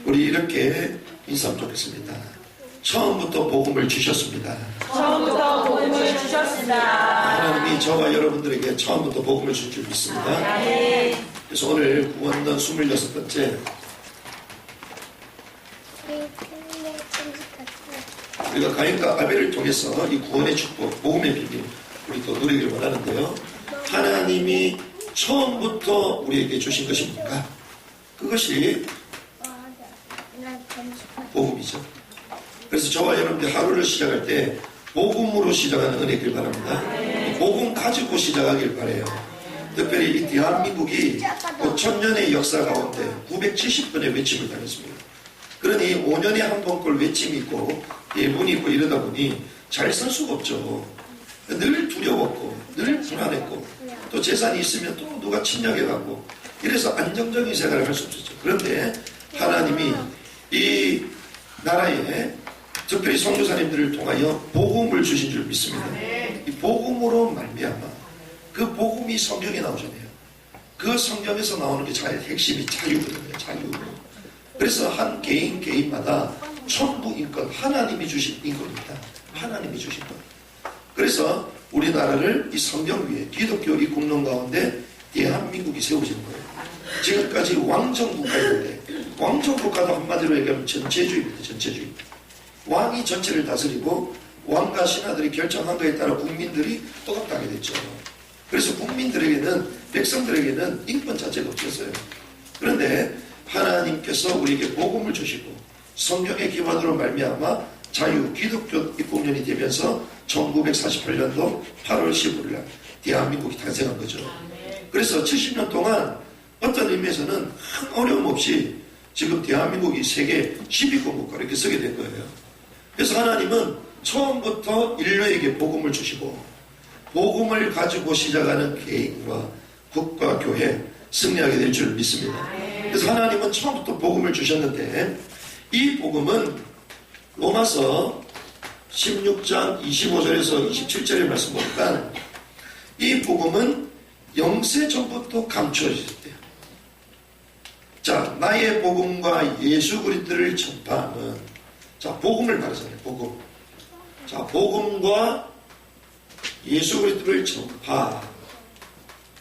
우리 이렇게 인사하면 좋겠습니다. 처음부터 복음을 주셨습니다. 처음부터 복음을 주셨습니다. 하나님이 저와 여러분들에게 처음부터 복음을 줄 줄 믿습니다. 그래서 오늘 구원론 26번째, 우리가 가인과 아벨을 통해서 이 구원의 축복, 복음의 비밀 우리 또 누리기를 원하는데요. 하나님이 처음부터 우리에게 주신 것이 뭔가? 그것이 복음이죠. 그래서 저와 여러분들 하루를 시작할 때 복음으로 시작하는 은혜길 바랍니다. 복음 가지고 시작하길 바라요. 특별히 이 대한민국이 5천년의 역사 가운데 970번의 외침을 당했습니다. 그러니 5년에 한 번꼴 외침이 있고 예문이 있고 이러다 보니 잘 살 수가 없죠. 늘 두려웠고 늘 불안했고 또 재산이 있으면 또 누가 침략해가고 이래서 안정적인 생활을 할 수 없었죠. 그런데 하나님이 이 나라에 특별히 선교사님들을 통하여 복음을 주신 줄 믿습니다. 이 복음으로 말미암아 그 복음이 성경에 나오잖아요. 그 성경에서 나오는 게 핵심이 자유거든요. 자유. 그래서 한 개인마다 천부 인권, 하나님이 주신 인권입니다. 하나님이 주신 것. 그래서 우리나라를 이 성경 위에 기독교 이 국론 가운데 대한민국이 세워지는 거예요. 지금까지 왕정국가였는데 왕정국가도 한마디로 얘기하면 전체주의입니다. 전체주의. 왕이 전체를 다스리고 왕과 신하들이 결정한 것에 따라 국민들이 억압당하게 됐죠. 그래서 국민들에게는, 백성들에게는 인권 자체가 없었어요. 그런데 하나님께서 우리에게 복음을 주시고 성경의 기반으로 말미암아 자유 기독교 입국년이 되면서 1948년도 8월 15일 날 대한민국이 탄생한 거죠. 그래서 70년 동안 어떤 의미에서는 큰 어려움 없이 지금 대한민국이 세계 10위권 국가로 이렇게 서게 된 거예요. 그래서 하나님은 처음부터 인류에게 복음을 주시고 복음을 가지고 시작하는 개인과 국가, 교회 승리하게 될 줄 믿습니다. 그래서 하나님은 처음부터 복음을 주셨는데 이 복음은 로마서 16장 25절에서 27절의 말씀 보니까 이 복음은 영세 전부터 감추어졌대요. 자, 나의 복음과 예수 그리스도를 전파하는, 자, 복음을 말하잖아요. 복음. 자, 복음과 예수 그리스도를 전파.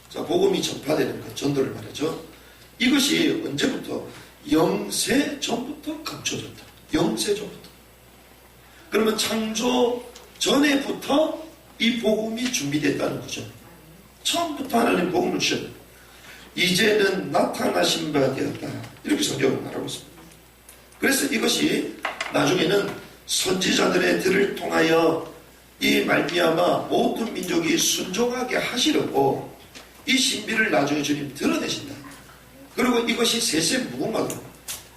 자, 복음이 전파되는 것, 전도를 말하죠. 이것이 언제부터? 영세 전부터 감춰졌다. 영세 전부터. 그러면 창조 전에부터 이 복음이 준비됐다는 거죠. 처음부터 하나님 복음을 주셨다. 이제는 나타나신 바 되었다. 이렇게 성경은 말하고 있습니다. 그래서 이것이 나중에는 선지자들의 들을 통하여 이 말미암아 모든 민족이 순종하게 하시려고 이 신비를 나중에 주님 드러내신다. 그리고 이것이 세세무궁하다.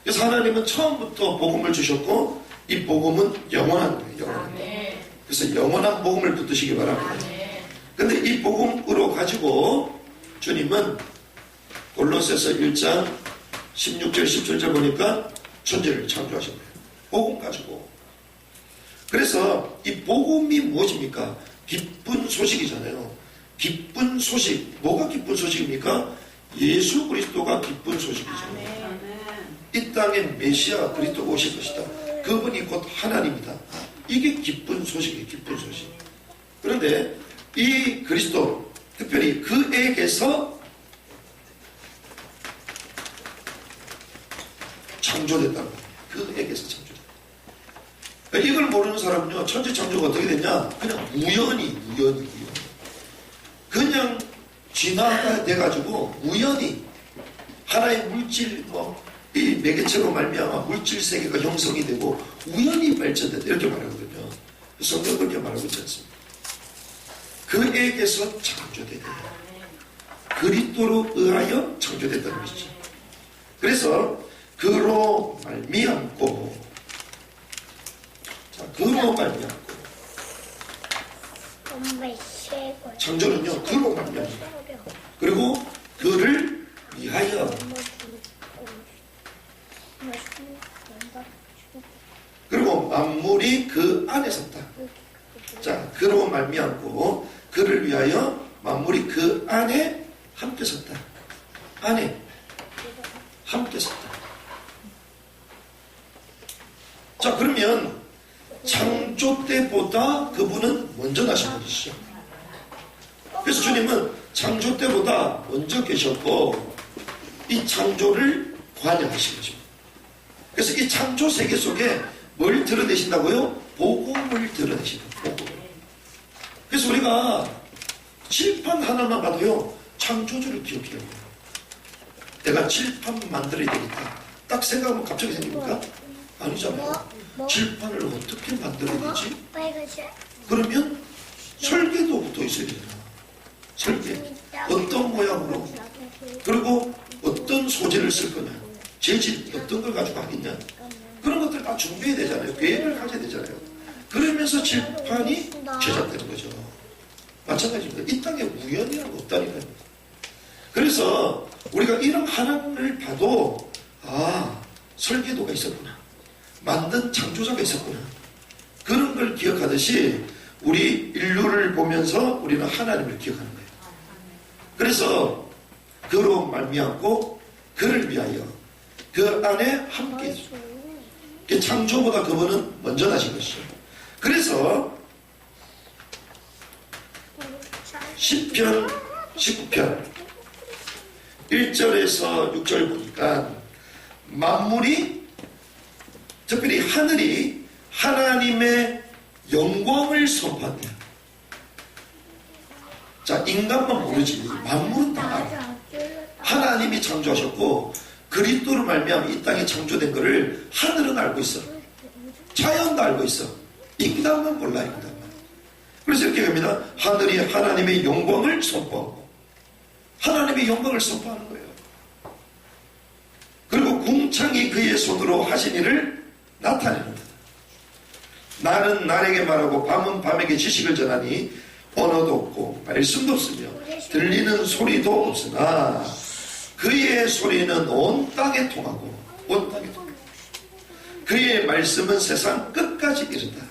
그래서 하나님은 처음부터 복음을 주셨고 이 복음은 영원한 거예요. 영원한 거예요. 그래서 영원한 복음을 붙드시기 바랍니다. 근데 이 복음으로 가지고 주님은 골로새서 1장 16절 17절 보니까 천지를 창조하신 거예요. 복음 가지고. 그래서 이 복음이 무엇입니까? 기쁜 소식이잖아요. 기쁜 소식. 뭐가 기쁜 소식입니까? 예수 그리스도가 기쁜 소식이죠. 이 땅에 메시아 그리스도가 오실 것이다. 그분이 곧 하나님이다. 이게 기쁜 소식이에요. 기쁜 소식. 그런데 이 그리스도, 특별히 그에게서 창조됐다는 거예요. 그에게서 창조됐다. 그러니까 이걸 모르는 사람은요, 천지 창조가 어떻게 됐냐? 그냥 우연히. 그냥 진화가 돼가지고 우연히 하나의 물질, 이 매개체로 말미암아 물질 세계가 형성이 되고 우연히 발전됐다. 이렇게 말하거든요. 성경 그렇게 말하고 있지 않습니까? 그에게서 창조됐다. 그리스도로 의하여 창조됐다는 것이죠. 그래서 그로 말미암고, 자, 그로 말미암고. 창조는요, 그로 말미암고. 그리고 그를 위하여. 그리고 만물이 그 안에 섰다. 자, 그로 말미암고 그를 위하여 만물이 그 안에 함께 섰다. 안에 함께 섰다. 자, 그러면 창조 때보다 그분은 먼저 나신 분이시죠. 그래서 주님은 창조 때보다 먼저 계셨고 이 창조를 관여하신 거죠. 그래서 이 창조 세계 속에 뭘 드러내신다고요? 복음을 드러내신다. 복음. 그래서 우리가 칠판 하나만 봐도요, 창조주를 기억해야 돼요. 내가 칠판 만들어야 되겠다. 딱 생각하면 갑자기 생깁니까? 아니잖아요. 칠판을 어떻게 만들어야 되지? 그러면 설계도부터 있어야 되잖아. 설계. 어떤 모양으로, 그리고 어떤 소재를 쓸 거냐, 재질 어떤 걸 가지고 하겠냐, 그런 것들 다 준비해야 되잖아요. 계획을 가져야 되잖아요. 그러면서 칠판이 제작되는 거죠. 마찬가지입니다. 이 땅에 우연이라는 거 없다니까요. 그래서 우리가 이런 하나님을 봐도 설계도가 있었구나, 만든 창조자가 있었구나, 그런 걸 기억하듯이 우리 인류를 보면서 우리는 하나님을 기억하는 거예요. 그래서 그로 말미암고 그를 위하여 그 안에 함께 있어요. 창조보다 그분은 먼저 나신 것이죠. 그래서 시편 19편 1절에서 6절 보니까 만물이, 특별히 하늘이 하나님의 영광을 선포한대요. 자, 인간만 모르지 만물은 다 알아. 하나님이 창조하셨고 그리스도로 말미암아 이 땅에 창조된 것을 하늘은 알고 있어. 자연도 알고 있어. 인간만 몰라, 인간만. 그래서 이렇게 갑니다. 하늘이 하나님의 영광을 선포하고, 하나님의 영광을 선포하는 거예요. 그리고 궁창이 그의 손으로 하신 일을 나타내는 거다. 나는 날에게 말하고 밤은 밤에게 지식을 전하니 언어도 없고 말씀도 없으며 들리는 소리도 없으나 그의 소리는 온 땅에 통하고 온 땅에 통하고 그의 말씀은 세상 끝까지 이른다.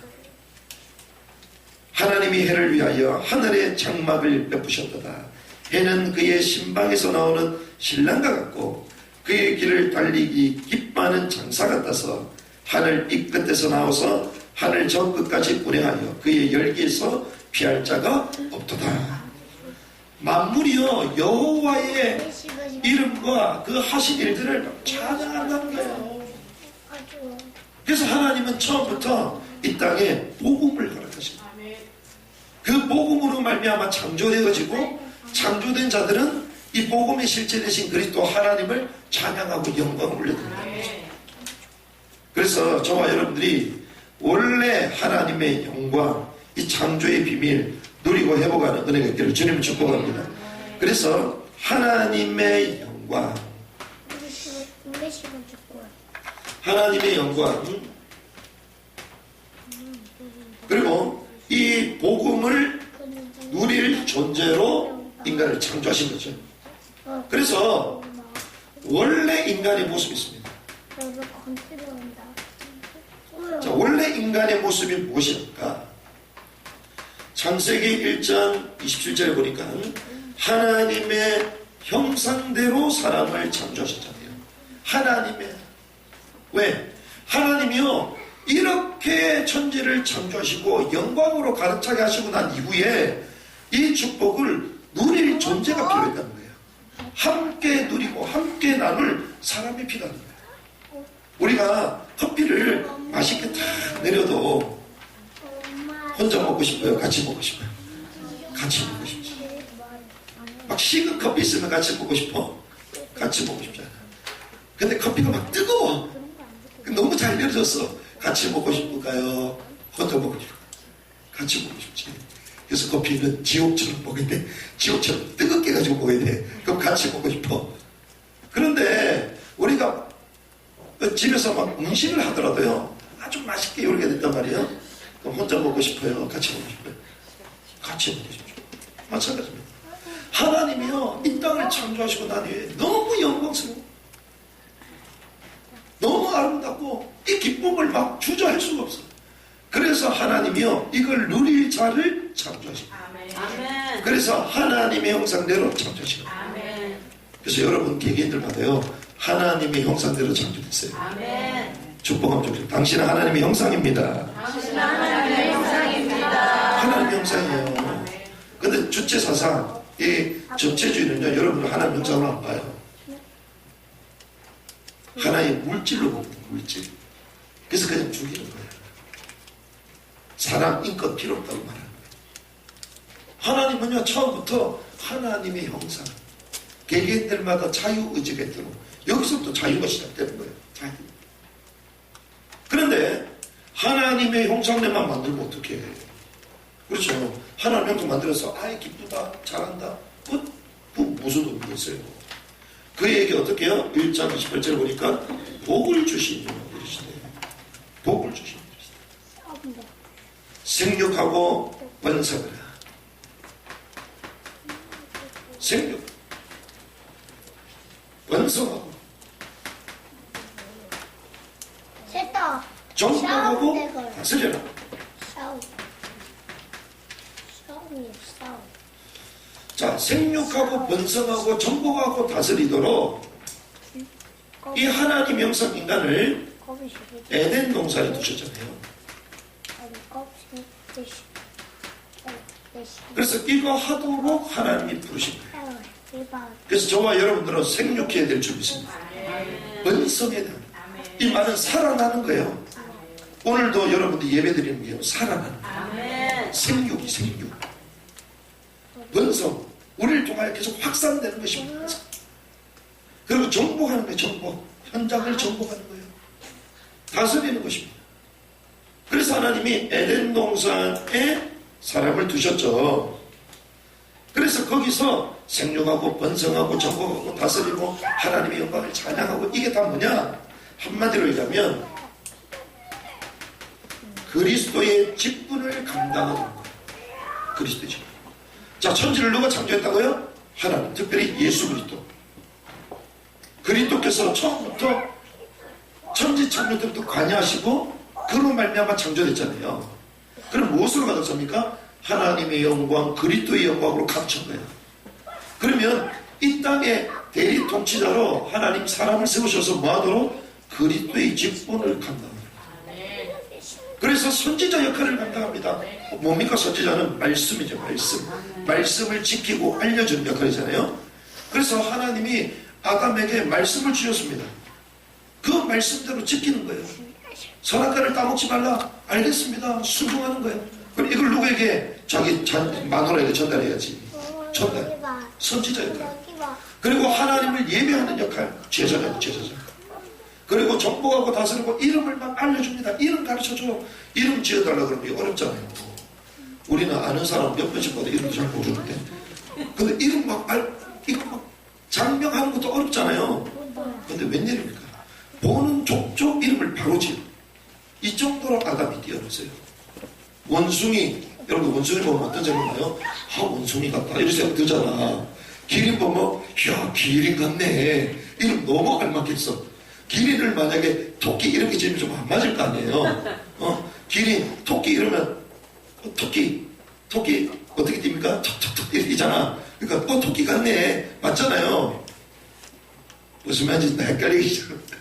하나님이 해를 위하여 하늘의 장막을 베푸셨도다. 해는 그의 신방에서 나오는 신랑과 같고 그의 길을 달리기 기뻐하는 장사 같아서 하늘 이 끝에서 나와서 하늘 저 끝까지 운행하여 그의 열기에서 피할 자가 없도다. 만물이요 여호와의 이름과 그 하신 일들을 찬양한다는 거예요. 그래서 하나님은 처음부터 이 땅에 복음을 허락하십니다. 그 복음으로 말미암아 창조되어지고 창조된 자들은 이 복음의 실체 되신 그리스도 하나님을 찬양하고 영광을 올려드린다는 거죠. 그래서 저와 여러분들이 원래 하나님의 영광, 이 창조의 비밀 누리고 회복하는 은혜가 있기를 주님 축복합니다. 그래서 하나님의 영광, 하나님의 영광, 그리고 이 복음을 누릴 존재로 인간을 창조하신 거죠. 그래서 원래 인간의 모습이 있습니다. 자, 원래 인간의 모습이 무엇일까? 창세기 1장 27절에 보니까 하나님의 형상대로 사람을 창조하셨잖아요. 하나님의, 왜? 하나님이요 이렇게 천지를 창조하시고 영광으로 가득 차게 하시고 난 이후에 이 축복을 누릴 존재가 필요했다는 거예요. 함께 누리고 함께 나눌 사람이 필요하는 거예요. 우리가 커피를 맛있게 탁 내려도 혼자 먹고 싶어요? 같이 먹고 싶어요? 같이 먹고 싶지. 막 식은 커피 있으면 같이 먹고 싶어? 같이 먹고 싶잖아. 근데 커피가 막 뜨거워. 너무 잘 내려졌어. 같이 먹고 싶을까요? 혼자 먹고 싶을까요? 같이 먹고 싶지. 그래서 커피는 지옥처럼 먹어야 돼. 지옥처럼 뜨겁게 가지고 먹어야 돼. 그럼 같이 먹고 싶어. 그런데 우리가 집에서 막 음식을 하더라도요 아주 맛있게 요리가 됐단 말이에요. 그럼 혼자 먹고 싶어요? 같이 먹고 싶어요? 같이 먹고 싶죠. 마찬가지입니다. 하나님이요 이 땅을 창조하시고 난 후에 너무 영광스러워, 너무 아름답고 이 기쁨을 막 주저할 수가 없어. 그래서 하나님이요 이걸 누릴 자를 창조하시고, 그래서 하나님의 형상대로 창조하시고, 그래서 여러분 개개인들마다요 하나님의 형상대로 창조됐어요. 축복하면 좋겠습니다. 당신은 하나님의 형상입니다. 당신은 하나님의 형상입니다. 하나님의 형상이에요. 근데 주체사상, 이 접체주의는요, 여러분들 하나님 형상으로 안 봐요. 하나의 물질로 봅니다. 물질. 그래서 그냥 죽이는 거예요. 사람, 인권 필요 없다고 말하는 거예요. 하나님은요, 처음부터 하나님의 형상. 개개인들마다 자유의지가 있도록 여기서부터 자유가 시작되는 거예요. 자유. 그런데 하나님의 형상내만 만들면 어떻게 해요? 그렇죠. 하나님 형상 만들어서 아이 기쁘다, 잘한다. 무슨 의미가 있어요? 그에게 어떻게 해요? 1장 28절 보니까 복을 주시니 이러시네. 복을 주시니 이러시네. 생육하고 번성하라. 생육, 번성하고 정복하고 다스려라. 자, 생육하고 번성하고 정복하고 다스리도록 이 하나님 형상 인간을 에덴 동산에 두셨잖아요. 그래서 이거 하도록 하나님이 부르신 거예요. 그래서 저와 여러분들은 생육해야 될 줄 믿습니다. 번성해야 됩니다. 이 말은 살아나는 거예요. 오늘도 여러분들 예배드리는 게 살아나는 거예요. 생육이 생육. 번성. 우리를 통하여 계속 확산되는 것입니다. 그리고 정복하는 거예요. 정복. 현장을 정복하는 거예요. 다스리는 것입니다. 그래서 하나님이 에덴 동산에 사람을 두셨죠. 그래서 거기서 생육하고 번성하고 정복하고 다스리고 하나님의 영광을 찬양하고 이게 다 뭐냐? 한마디로 얘기하면 그리스도의 직분을 감당하는 거예요. 그리스도의 직분. 자, 천지를 누가 창조했다고요? 하나님. 특별히 예수 그리스도. 그리스도께서 처음부터 천지 창조 때부터 관여하시고 그로 말미암아 창조됐잖아요. 그럼 무엇으로 가졌습니까? 하나님의 영광, 그리스도의 영광으로 감춘 거예요. 그러면 이 땅의 대리 통치자로 하나님 사람을 세우셔서 뭐하도록? 그리스도의 직분을 감당합니다. 그래서 선지자 역할을 감당합니다. 뭡니까? 선지자는 말씀이죠. 말씀을 지키고 알려주는 역할이잖아요. 그래서 하나님이 아담에게 말씀을 주셨습니다. 그 말씀대로 지키는 거예요. 선악과를 따먹지 말라. 알겠습니다. 순종하는 거예요. 그럼 이걸 누구에게? 자기 마누라에게 전달해야지. 전달. 선지자 역할. 그리고 하나님을 예배하는 역할. 제사장. 그리고 정복하고 다스리고 이름을 막 알려줍니다. 이름 가르쳐줘. 이름 지어달라 그러면 이게 어렵잖아요. 우리는 아는 사람 몇 번씩 봐도 이름도 잘 모르는데. 근데 이름 이거 막 장명하는 것도 어렵잖아요. 근데 웬일입니까? 보는 족족 이름을 바로 지어. 이 정도로 아담이 뛰어났어요. 원숭이, 여러분 원숭이 보면 어떤 생각 나요? 아, 원숭이 같다. 이런 생각 들잖아. 기린 보면, 야, 기린 같네. 이름 너무 알맞겠어. 기린을 만약에 토끼 이렇게 지으면 좀 안 맞을 거 아니에요. 기린, 토끼 이러면 토끼 어떻게 뜁니까? 톡톡톡 이러잖아. 그러니까 토끼 같네. 맞잖아요. 무슨 말인지 헷갈리기 시작합니다.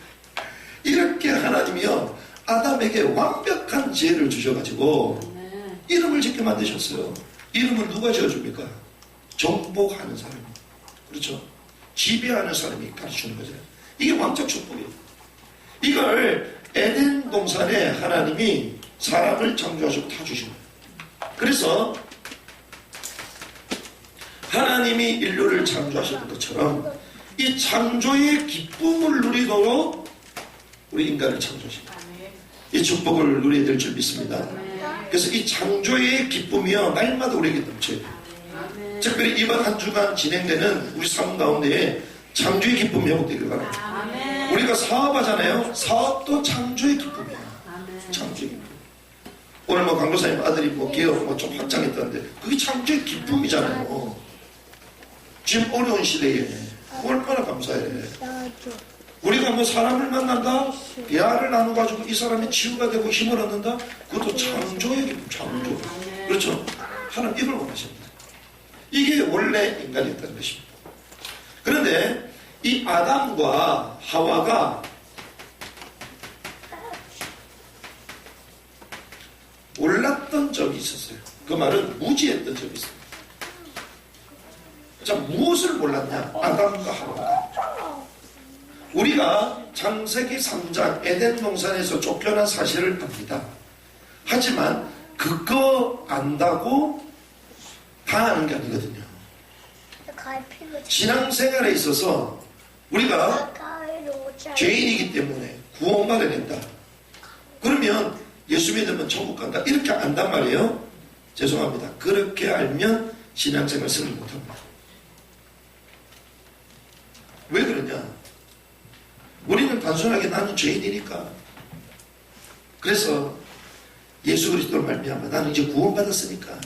이렇게 하나님이요 아담에게 완벽한 지혜를 주셔가지고 이름을 짓게 만드셨어요. 이름을 누가 지어줍니까? 정복하는 사람이. 그렇죠? 지배하는 사람이 가르치는 거죠. 이게 왕적 축복이에요. 이걸 에덴 동산에 하나님이 사람을 창조하시고 다 주신 거예요. 그래서 하나님이 인류를 창조하셨던 것처럼 이 창조의 기쁨을 누리도록 우리 인간을 창조하신 거예요. 이 축복을 누려야 될 줄 믿습니다. 그래서 이 창조의 기쁨이요 날마다 우리에게 넘쳐요. 특별히 이번 한 주간 진행되는 우리 삶 가운데에 창조의 기쁨이 회복되길 바랍니다. 우리가 사업하잖아요. 사업도 창조의 기쁨이에요. 창조의 기쁨. 오늘 뭐 강도사님 아들이 뭐 기업 뭐 좀 확장했다는데 그게 창조의 기쁨이잖아요. 지금 어려운 시대에 얼마나 감사해. 우리가 뭐 사람을 만난다, 대화를 나눠가지고 이 사람이 치유가 되고 힘을 얻는다, 그것도 창조의 기쁨, 창조. 그렇죠? 하나님 이걸 원하십니다. 이게 원래 인간이었다는 것입니다. 그런데 이 아담과 하와가 몰랐던 점이 있었어요. 그 말은 무지했던 점이 있어요. 자, 무엇을 몰랐냐? 아담과 하와가. 우리가 창세기 3장 에덴 동산에서 쫓겨난 사실을 압니다. 하지만 그거 안다고 다 아는 게 아니거든요. 신앙생활에 있어서 우리가 죄인이기 때문에 구원받아야 된다. 그러면 예수 믿으면 천국 간다. 이렇게 안단 말이에요. 죄송합니다. 그렇게 알면 신앙생활 승리 못합니다. 왜 그러냐? 우리는 단순하게 나는 죄인이니까. 그래서 예수 그리스도를 말미암아 나는 이제 구원받았으니까,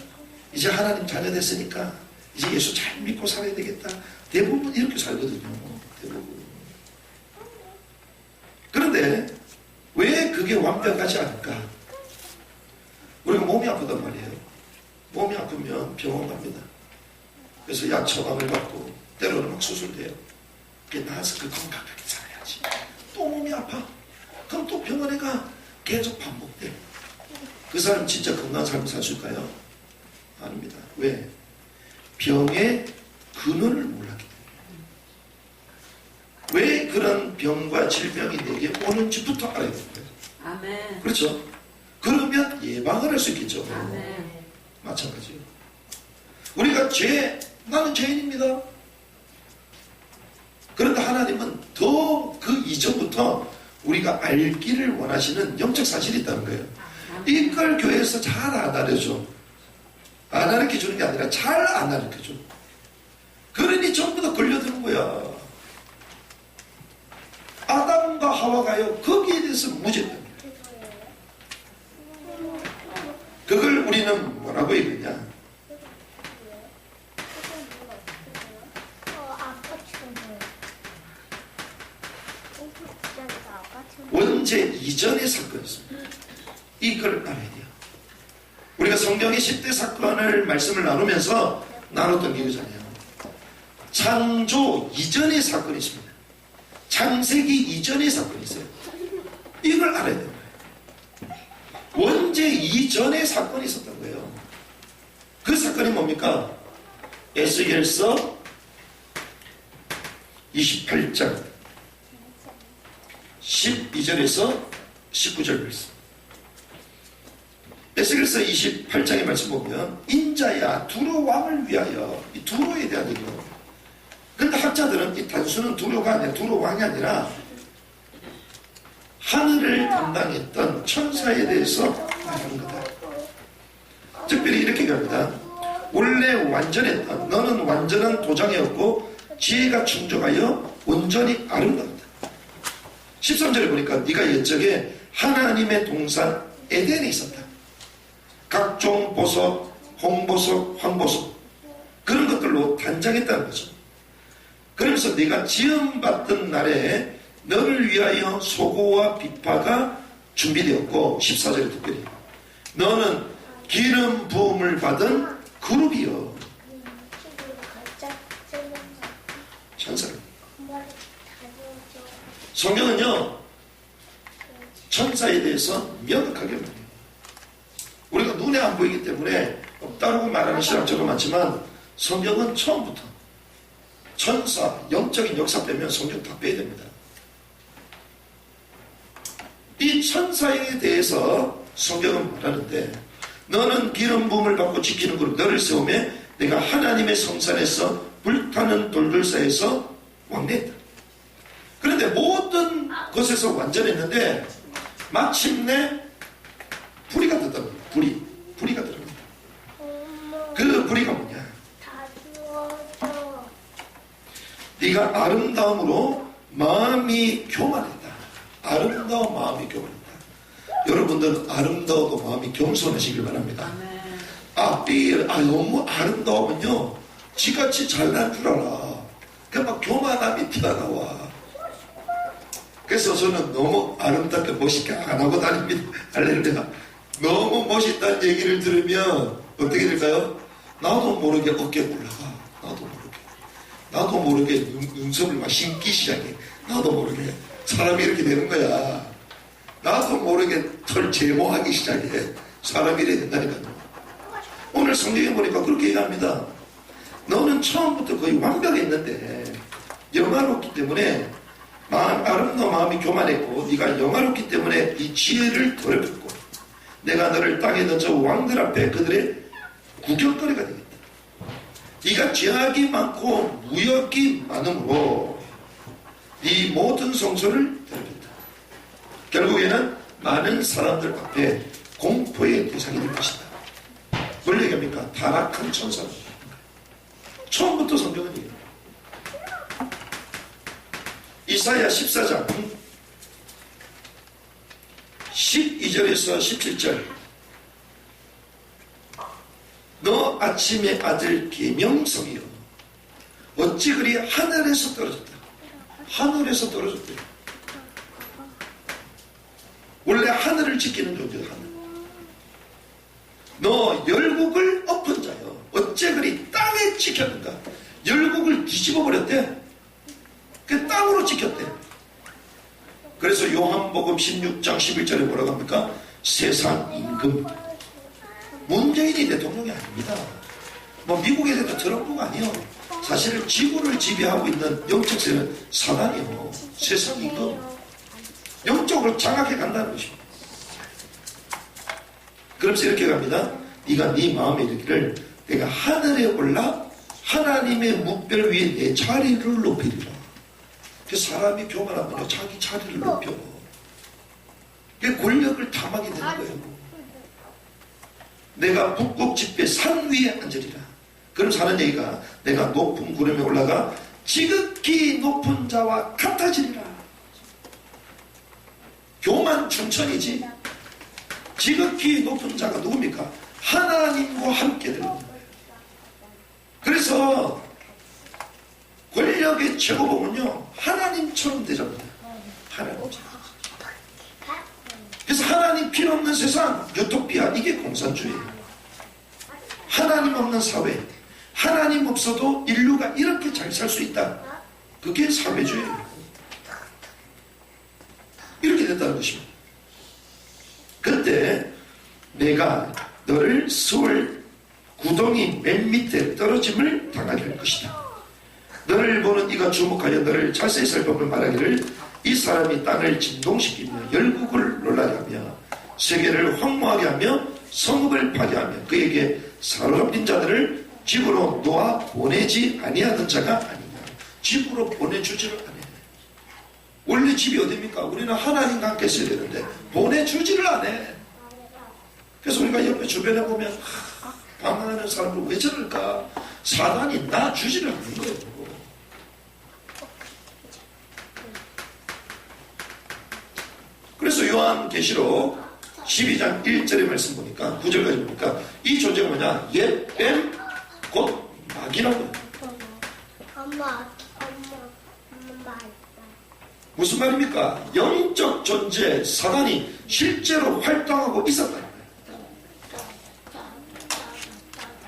이제 하나님 자녀 됐으니까 이제 예수 잘 믿고 살아야 되겠다. 대부분 이렇게 살거든요. 대부분. 그런데 왜 그게 완벽하지 않을까? 우리가 몸이 아프단 말이에요. 몸이 아프면 병원 갑니다. 그래서 약 처방을 받고 때로는 막 수술돼요. 그게 나아서 그 건강하게 살아야지. 또 몸이 아파. 그럼 또 병원에 가. 계속 반복돼. 그 사람 진짜 건강한 삶을 살 수 있을까요? 아닙니다. 왜? 병의 근원을 몰랐기 때문에. 왜 그런 병과 질병이 내게 오는지부터 알아야 되는 거예요. 아멘. 그렇죠? 그러면 예방을 할 수 있겠죠. 아멘. 마찬가지예요. 우리가 나는 죄인입니다. 그런데 하나님은 더 그 이전부터 우리가 알기를 원하시는 영적 사실이 있다는 거예요. 이걸 교회에서 잘 안 알려줘. 안 알려주는 게 아니라 잘 안 알려줘. 그러니 전부 다 걸려드는 거야. 아담과 하와가요, 거기에 대해서 무죄다. 그걸 우리는 뭐라고 읽느냐? 원죄 이전의 사건이었습니다. 이걸 알아야 돼요. 우리가 성경의 10대 사건을 말씀을 나누면서 나눴던 게 이거잖아요. 창조 이전의 사건이 있습니다. 창세기 이전의 사건이 있어요. 이걸 알아야 되는 거예요. 원죄 이전의 사건이 있었던 거예요. 그 사건이 뭡니까? 에스겔서 28장 12절에서 19절 말씀. 에스겔서 28장의 말씀 보면 인자야 두로 왕을 위하여, 이 두로에 대한 얘기예요. 그런데 학자들은 이 단수는 두로가 아니라, 두로 왕이 아니라 하늘을 담당했던 천사에 대해서 말하는 거다. 특별히 이렇게 얘기합니다. 원래 완전했던 너는 완전한 도장이었고 지혜가 충족하여 온전히 아름답다. 13절에 보니까 네가 옛적에 하나님의 동산 에덴에 있었다. 각종 보석, 홍보석, 황보석 그런 것들로 단장했다는 거죠. 그러면서 네가 지음받던 날에 너를 위하여 소고와 비파가 준비되었고, 14절에 특별히 너는 기름 부음을 받은 그룹이요. 천사입니다. 성경은요, 천사에 대해서 명확하게 말해요. 우리가 눈에 안 보이기 때문에 없다고 말하는 신학자도 많지만 성경은 처음부터 천사, 영적인 역사 빼면 성경 다 빼야 됩니다. 이 천사에 대해서 성경은 말하는데 너는 기름 부음을 받고 지키는 그룹 너를 세우며 내가 하나님의 성산에서 불타는 돌들 사이에서 왕래했다. 그런데 모든 것에서 완전했는데 마침내 불의가 들어갑니다. 불의가 들어갑니다. 그 불의가 뭐냐? 네가 아름다움으로 마음이 교만했다. 아름다운 마음이 교만했다. 여러분들은 아름다워도 마음이 겸손하시길 바랍니다. 너무 아름다우면요 지같이 잘난 줄 알아. 그냥 막 교만함이 튀어나와. 그래서 저는 너무 아름답게 멋있게 안 하고 다닙니다. 할렐루야. 너무 멋있다는 얘기를 들으면 어떻게 될까요? 나도 모르게 어깨 올라가. 나도 모르게 눈썹을 막 심기 시작해. 나도 모르게 사람이 이렇게 되는 거야. 나도 모르게 털 제모하기 시작해. 사람이 이래야 된다니까요. 오늘 성경에 보니까 그렇게 얘기합니다. 너는 처음부터 거의 완벽했는데 영화롭기 때문에 아름다운 마음이 교만했고 네가 영화롭기 때문에 네 지혜를 더럽혔고 내가 너를 땅에 던져 왕들 앞에 그들의 구경거리가 되겠다. 네가 죄악이 많고 무역이 많으므로 네 모든 성소를 더럽혔다. 결국에는 많은 사람들 앞에 공포의 대상이 될 것이다. 뭘 얘기합니까? 타락한 천사입니다. 처음부터 성경은 얘기합니다. 이사야 14장 12절에서 17절 너 아침의 아들 계명성이여 어찌 그리 하늘에서 떨어졌다. 하늘에서 떨어졌대요. 원래 하늘을 지키는 존재가 하늘. 너 열국을 엎은 자여 어째 그리 땅에 지켰는가. 열국을 뒤집어 버렸대. 그 땅으로 지켰대. 그래서 요한복음 16장 11절에 뭐라고 합니까? 세상 임금. 문재인이 대통령이 아닙니다. 뭐 미국에 대해서 트럼프가 아니요. 사실은 지구를 지배하고 있는 영적 세는 사단이요. 세상 임금. 영적으로 장악해 간다는 것입니다. 그러면서 이렇게 갑니다. 네가 네 마음에 이르기를 내가 하늘에 올라 하나님의 묵별 위에 내 자리를 높이리라. 그 사람이 교만하면 자기 자리를 높여. 그 권력을 탐하게 되는 거예요. 내가 북극 집배 산 위에 앉으리라. 그럼 사는 얘기가 내가 높은 구름에 올라가 지극히 높은 자와 같아지리라. 교만 충천이지. 지극히 높은 자가 누굽니까? 하나님과 함께 되는 거예요. 그래서 권력의 최고봉은요 하나님처럼 되잖아요. 하나님처럼. 그래서 하나님 필요 없는 세상 유토피아 이게 공산주의예요. 하나님 없는 사회, 하나님 없어도 인류가 이렇게 잘 살 수 있다. 그게 사회주의예요. 이렇게 됐다는 것입니다. 그때 내가 너를 서울 구덩이 맨 밑에 떨어짐을 당하게 할 것이다. 너를 보는 이가 주목하여 너를 자세히 살펴보면 말하기를 이 사람이 땅을 진동시키며 열국을 놀라게 하며 세계를 황무하게 하며 성읍을 파괴하며 그에게 사로잡힌 자들을 집으로 놓아 보내지 아니하던 자가 아니냐. 집으로 보내주지를 않아요. 원래 집이 어딥니까? 우리는 하나님과 함께 있어야 되는데 보내주지를 않아. 그래서 우리가 옆에 주변에 보면 방황하는 사람들 왜 저럴까? 사단이 나 주지를 않는 거예요. 그래서 요한계시록 12장 1절의 말씀 보니까 9절까지 보니까 이 존재가 뭐냐? 옛뱀 곧 마귀라고요. 무슨 말입니까? 영적 존재 사단이 실제로 활동하고 있었다는 거예요.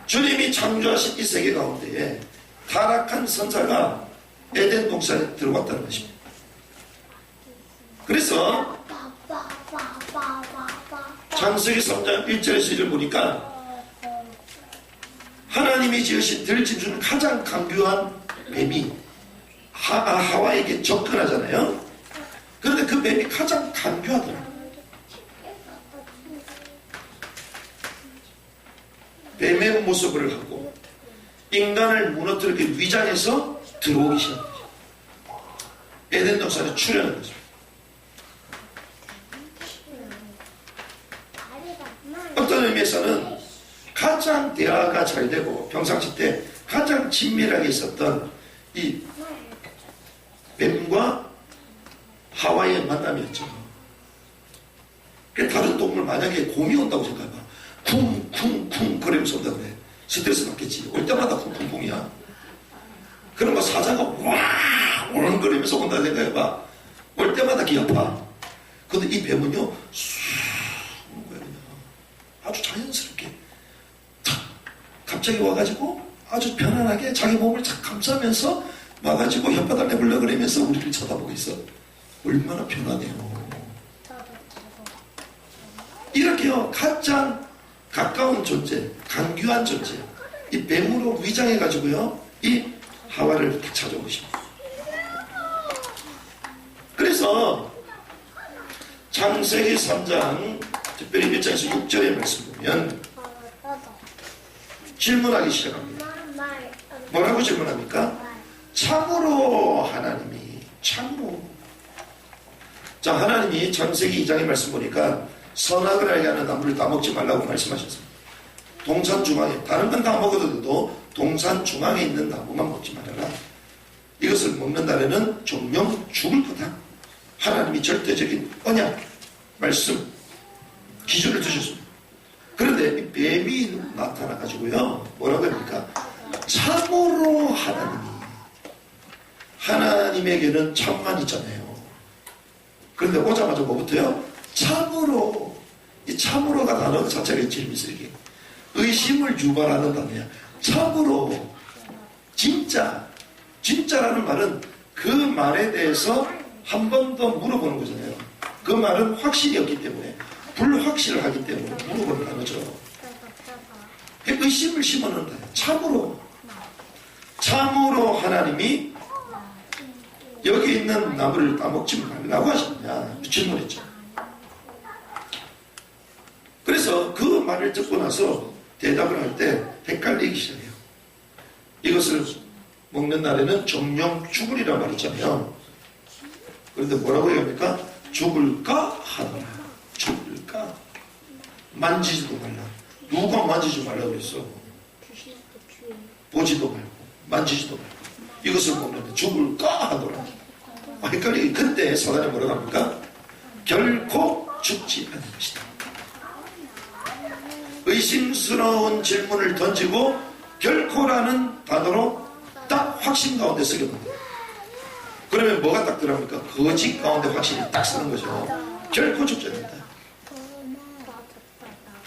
주님이 창조하신 이 세계 가운데에 타락한 선사가 에덴 동산에 들어갔다는 것입니다. 그래서 창세기 3장 1절에서 2절 보니까 하나님이 지으신 들짐 중 가장 강교한 뱀이 하와에게 접근하잖아요. 그런데 그 뱀이 가장 강교하더라고요. 뱀의 모습을 하고 인간을 무너뜨리기 위장해서 들어오기 시작한 거죠. 에덴 동산에 출현한 거죠. 어떤 의미에서는 가장 대화가 잘 되고 평상시 때 가장 친밀하게 있었던 이 뱀과 하와의 만남이었죠. 다른 동물 만약에 곰이 온다고 생각해봐. 쿵쿵쿵 그러면서 온다 그래. 스트레스 받겠지. 올 때마다 쿵쿵쿵이야. 그럼 뭐 사자가 와 오랑거리면서 온다 생각해봐. 올 때마다 귀 아파. 근데 이 뱀은요 쑥 오는 거야. 그냥 아주 자연스럽게 탁 갑자기 와가지고 아주 편안하게 자기 몸을 탁 감싸면서 와가지고 혓바닥 내불려 그러면서 우리를 쳐다보고 있어. 얼마나 편하네요. 이렇게요 가장 가까운 존재, 간교한 존재, 이 뱀으로 위장해가지고요, 이 하와를 다 찾아온 것입니다. 그래서 창세기 3장 특별히 1장에서 6절의 말씀 보면 질문하기 시작합니다. 뭐라고 질문합니까? 참으로 하나님이, 참으로. 자, 하나님이 창세기 2장의 말씀 보니까 선악을 알게 하는 나무를 다 먹지 말라고 말씀하셨습니다. 동산 중앙에, 다른 건 다 먹어도 돼도 동산 중앙에 있는 나무만 먹지 말아라. 이것을 먹는 날에는 정령 죽을 거다. 하나님이 절대적인 언약, 말씀, 기준을 두셨습니다. 그런데 이 뱀이 나타나가지고요, 뭐라고 합니까? 참으로 하나님에게는 참만 있잖아요. 그런데 오자마자 뭐부터요? 참으로. 이 참으로가 단어 자체가 재밌어요. 이게 의심을 유발하는 단어야. 참으로, 진짜. 진짜라는 말은 그 말에 대해서 한 번 더 물어보는 거잖아요. 그 말은 확신이 없기 때문에, 불확실을 하기 때문에 물어보는 단어죠. 의심을 심어놓는다. 참으로. 참으로 하나님이 여기 있는 나무를 따먹지 말라고 하셨냐 질문했죠. 그래서 그 말을 듣고 나서 대답을 할 때 헷갈리기 시작해요. 이것을 먹는 날에는 정령 죽으리라 말했잖아요. 그런데 뭐라고 얘기합니까? 죽을까 하더라. 죽을까? 만지지도 말라. 누가 만지지 말라고 그랬어? 보지도 말고 만지지도 말고 이것을 먹는데 죽을까 하더라. 헷갈리게. 그때 사단이 뭐라고 합니까? 결코 죽지 않을 것이다. 의심스러운 질문을 던지고 결코라는 단어로 딱 확신 가운데 쓰게 됩니다. 그러면 뭐가 딱 들어갑니까? 거짓 가운데 확신이 딱 쓰는 거죠. 결코 죽지 않는다.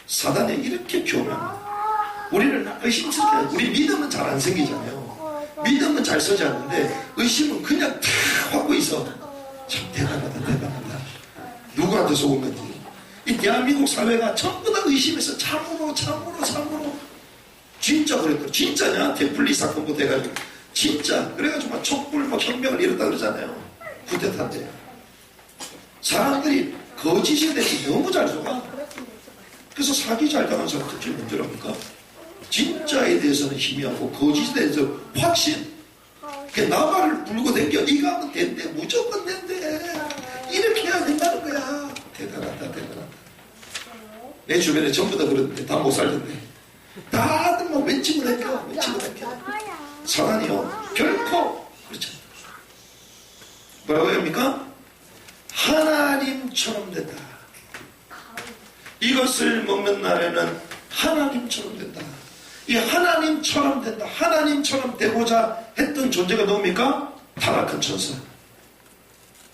사단이 이렇게 교묘합니다. 우리를 의심스럽게, 우리 믿음은 잘 안 생기잖아요. 믿음은 잘 서지 않는데 의심은 그냥 다 확고 있어. 참 대단하다. 누구한테 속은 건지. 이 대한민국 사회가 전부 다 의심해서 참으로 진짜 그랬더니 진짜냐? 데플리 사건부터 해가지고 진짜 그래가지고 막 촛불 막 혁명을 이뤘다 그러잖아요. 쿠데타인데 사람들이 거짓에 대해서 너무 잘 속아. 그래서 사기 잘 당한 사람들 제일 문제랍니까? 진짜에 대해서는 희미하고 거짓에 대해서 확신. 나발을 불고 댕겨. 네가 하면 된대. 무조건 된대. 이렇게 해야 된다는 거야. 대단하다. 내 주변에 전부 다 그러는데 다 못 살던데. 다들 막 외치고 댕겨. 사단이요. 결코 그렇지 않다. 뭐라고 합니까? 하나님처럼 된다. 이것을 먹는 날에는 하나님처럼 된다. 이 하나님처럼 된다. 하나님처럼 되고자 했던 존재가 누굽니까? 타락한 천사.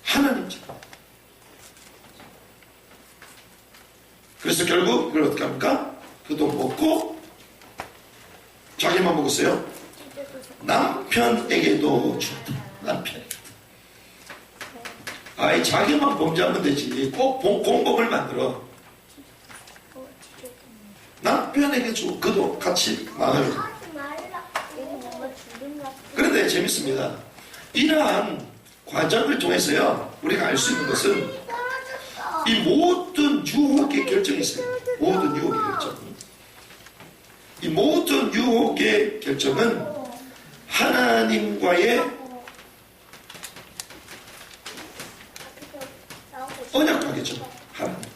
하나님처럼. 그래서 결국 이걸 어떻게 합니까? 그 돈 먹고 자기만 먹었어요. 남편에게도 주었다. 남편에게도. 아이 자기만 범죄하면 되지. 꼭 공범을 만들어. 남편에게 주고 그도 같이 나눠요. 그런데 재밌습니다. 이러한 과정을 통해서요, 우리가 알 수 있는 것은 이 모든 유혹의 결정이 있어요. 모든 유혹의 결정. 이 모든 유혹의 결정은 하나님과의 언약하겠죠. 하나님.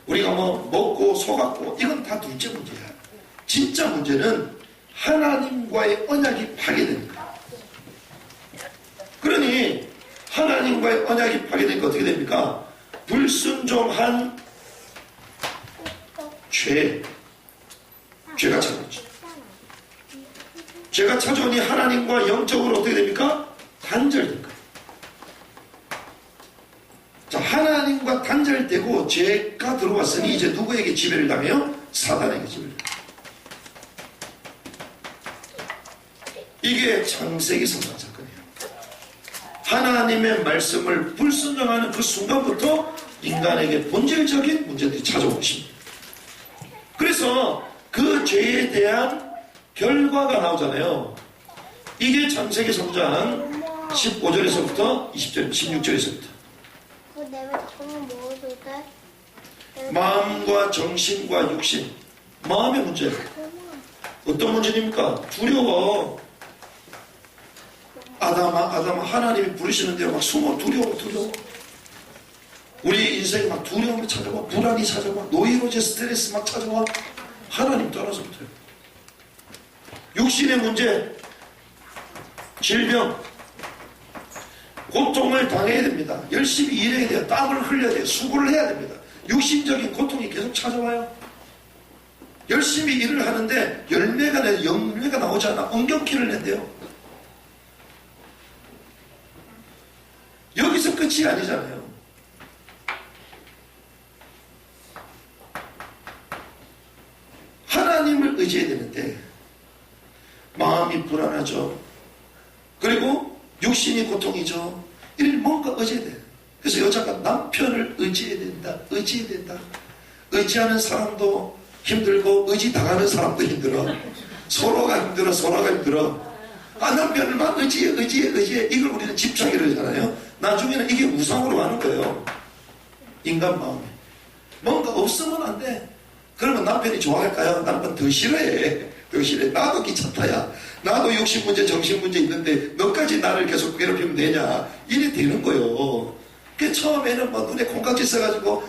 우리가 뭐 먹고 속았고 이건 다 둘째 문제야. 진짜 문제는 하나님과의 언약이 파괴됩니다. 그러니 하나님과의 언약이 파괴되니까 어떻게 됩니까? 불순종한 죄가 찾아오죠. 죄가 찾아오니 하나님과 영적으로 어떻게 됩니까? 단절됩니다. 자, 하나님과 단절되고 죄가 들어왔으니 이제 누구에게 지배를 당해요? 사단에게 지배를 당해요. 이게 창세기 3장 사건이에요. 하나님의 말씀을 불순종하는 그 순간부터 인간에게 본질적인 문제들이 찾아온 것입니다. 그래서 그 죄에 대한 결과가 나오잖아요. 이게 창세기 3장 15절에서부터 20절, 16절에서부터 내가 정말 먹어도 돼? 마음과 정신과 육신, 마음의 문제. 어떤 문제입니까? 두려워. 아담아 하나님이 부르시는 대로 막 숨어. 두려워. 우리 인생에 막 두려움이 찾아와, 불안이 찾아와, 노이로제 스트레스 막 찾아와. 하나님 떠나서부터요. 육신의 문제, 질병, 고통을 당해야 됩니다. 열심히 일해야 돼요. 땀을 흘려야 돼요. 수고를 해야 됩니다. 육신적인 고통이 계속 찾아와요. 열심히 일을 하는데 열매가 나오지 않아. 엉겅퀴를 낸대요. 여기서 끝이 아니잖아요. 하나님을 의지해야 되는데 마음이 불안하죠. 그리고 육신이 고통이죠. 이런 뭔가 의지해야 돼요. 그래서 여자가 남편을 의지해야 된다. 의지하는 사람도 힘들고 의지당하는 사람도 힘들어. 서로가 힘들어. 남편을 막 의지해. 이걸 우리는 집착이라고 하잖아요. 나중에는 이게 우상으로 가는 거예요. 인간 마음에. 뭔가 없으면 안 돼. 그러면 남편이 좋아할까요? 남편 더 싫어해. 나도 귀찮다야. 나도 욕심 문제, 정신 문제 있는데 너까지 나를 계속 괴롭히면 되냐. 이래 되는 거예요. 그 처음에는 눈에 콩깍지 써가지고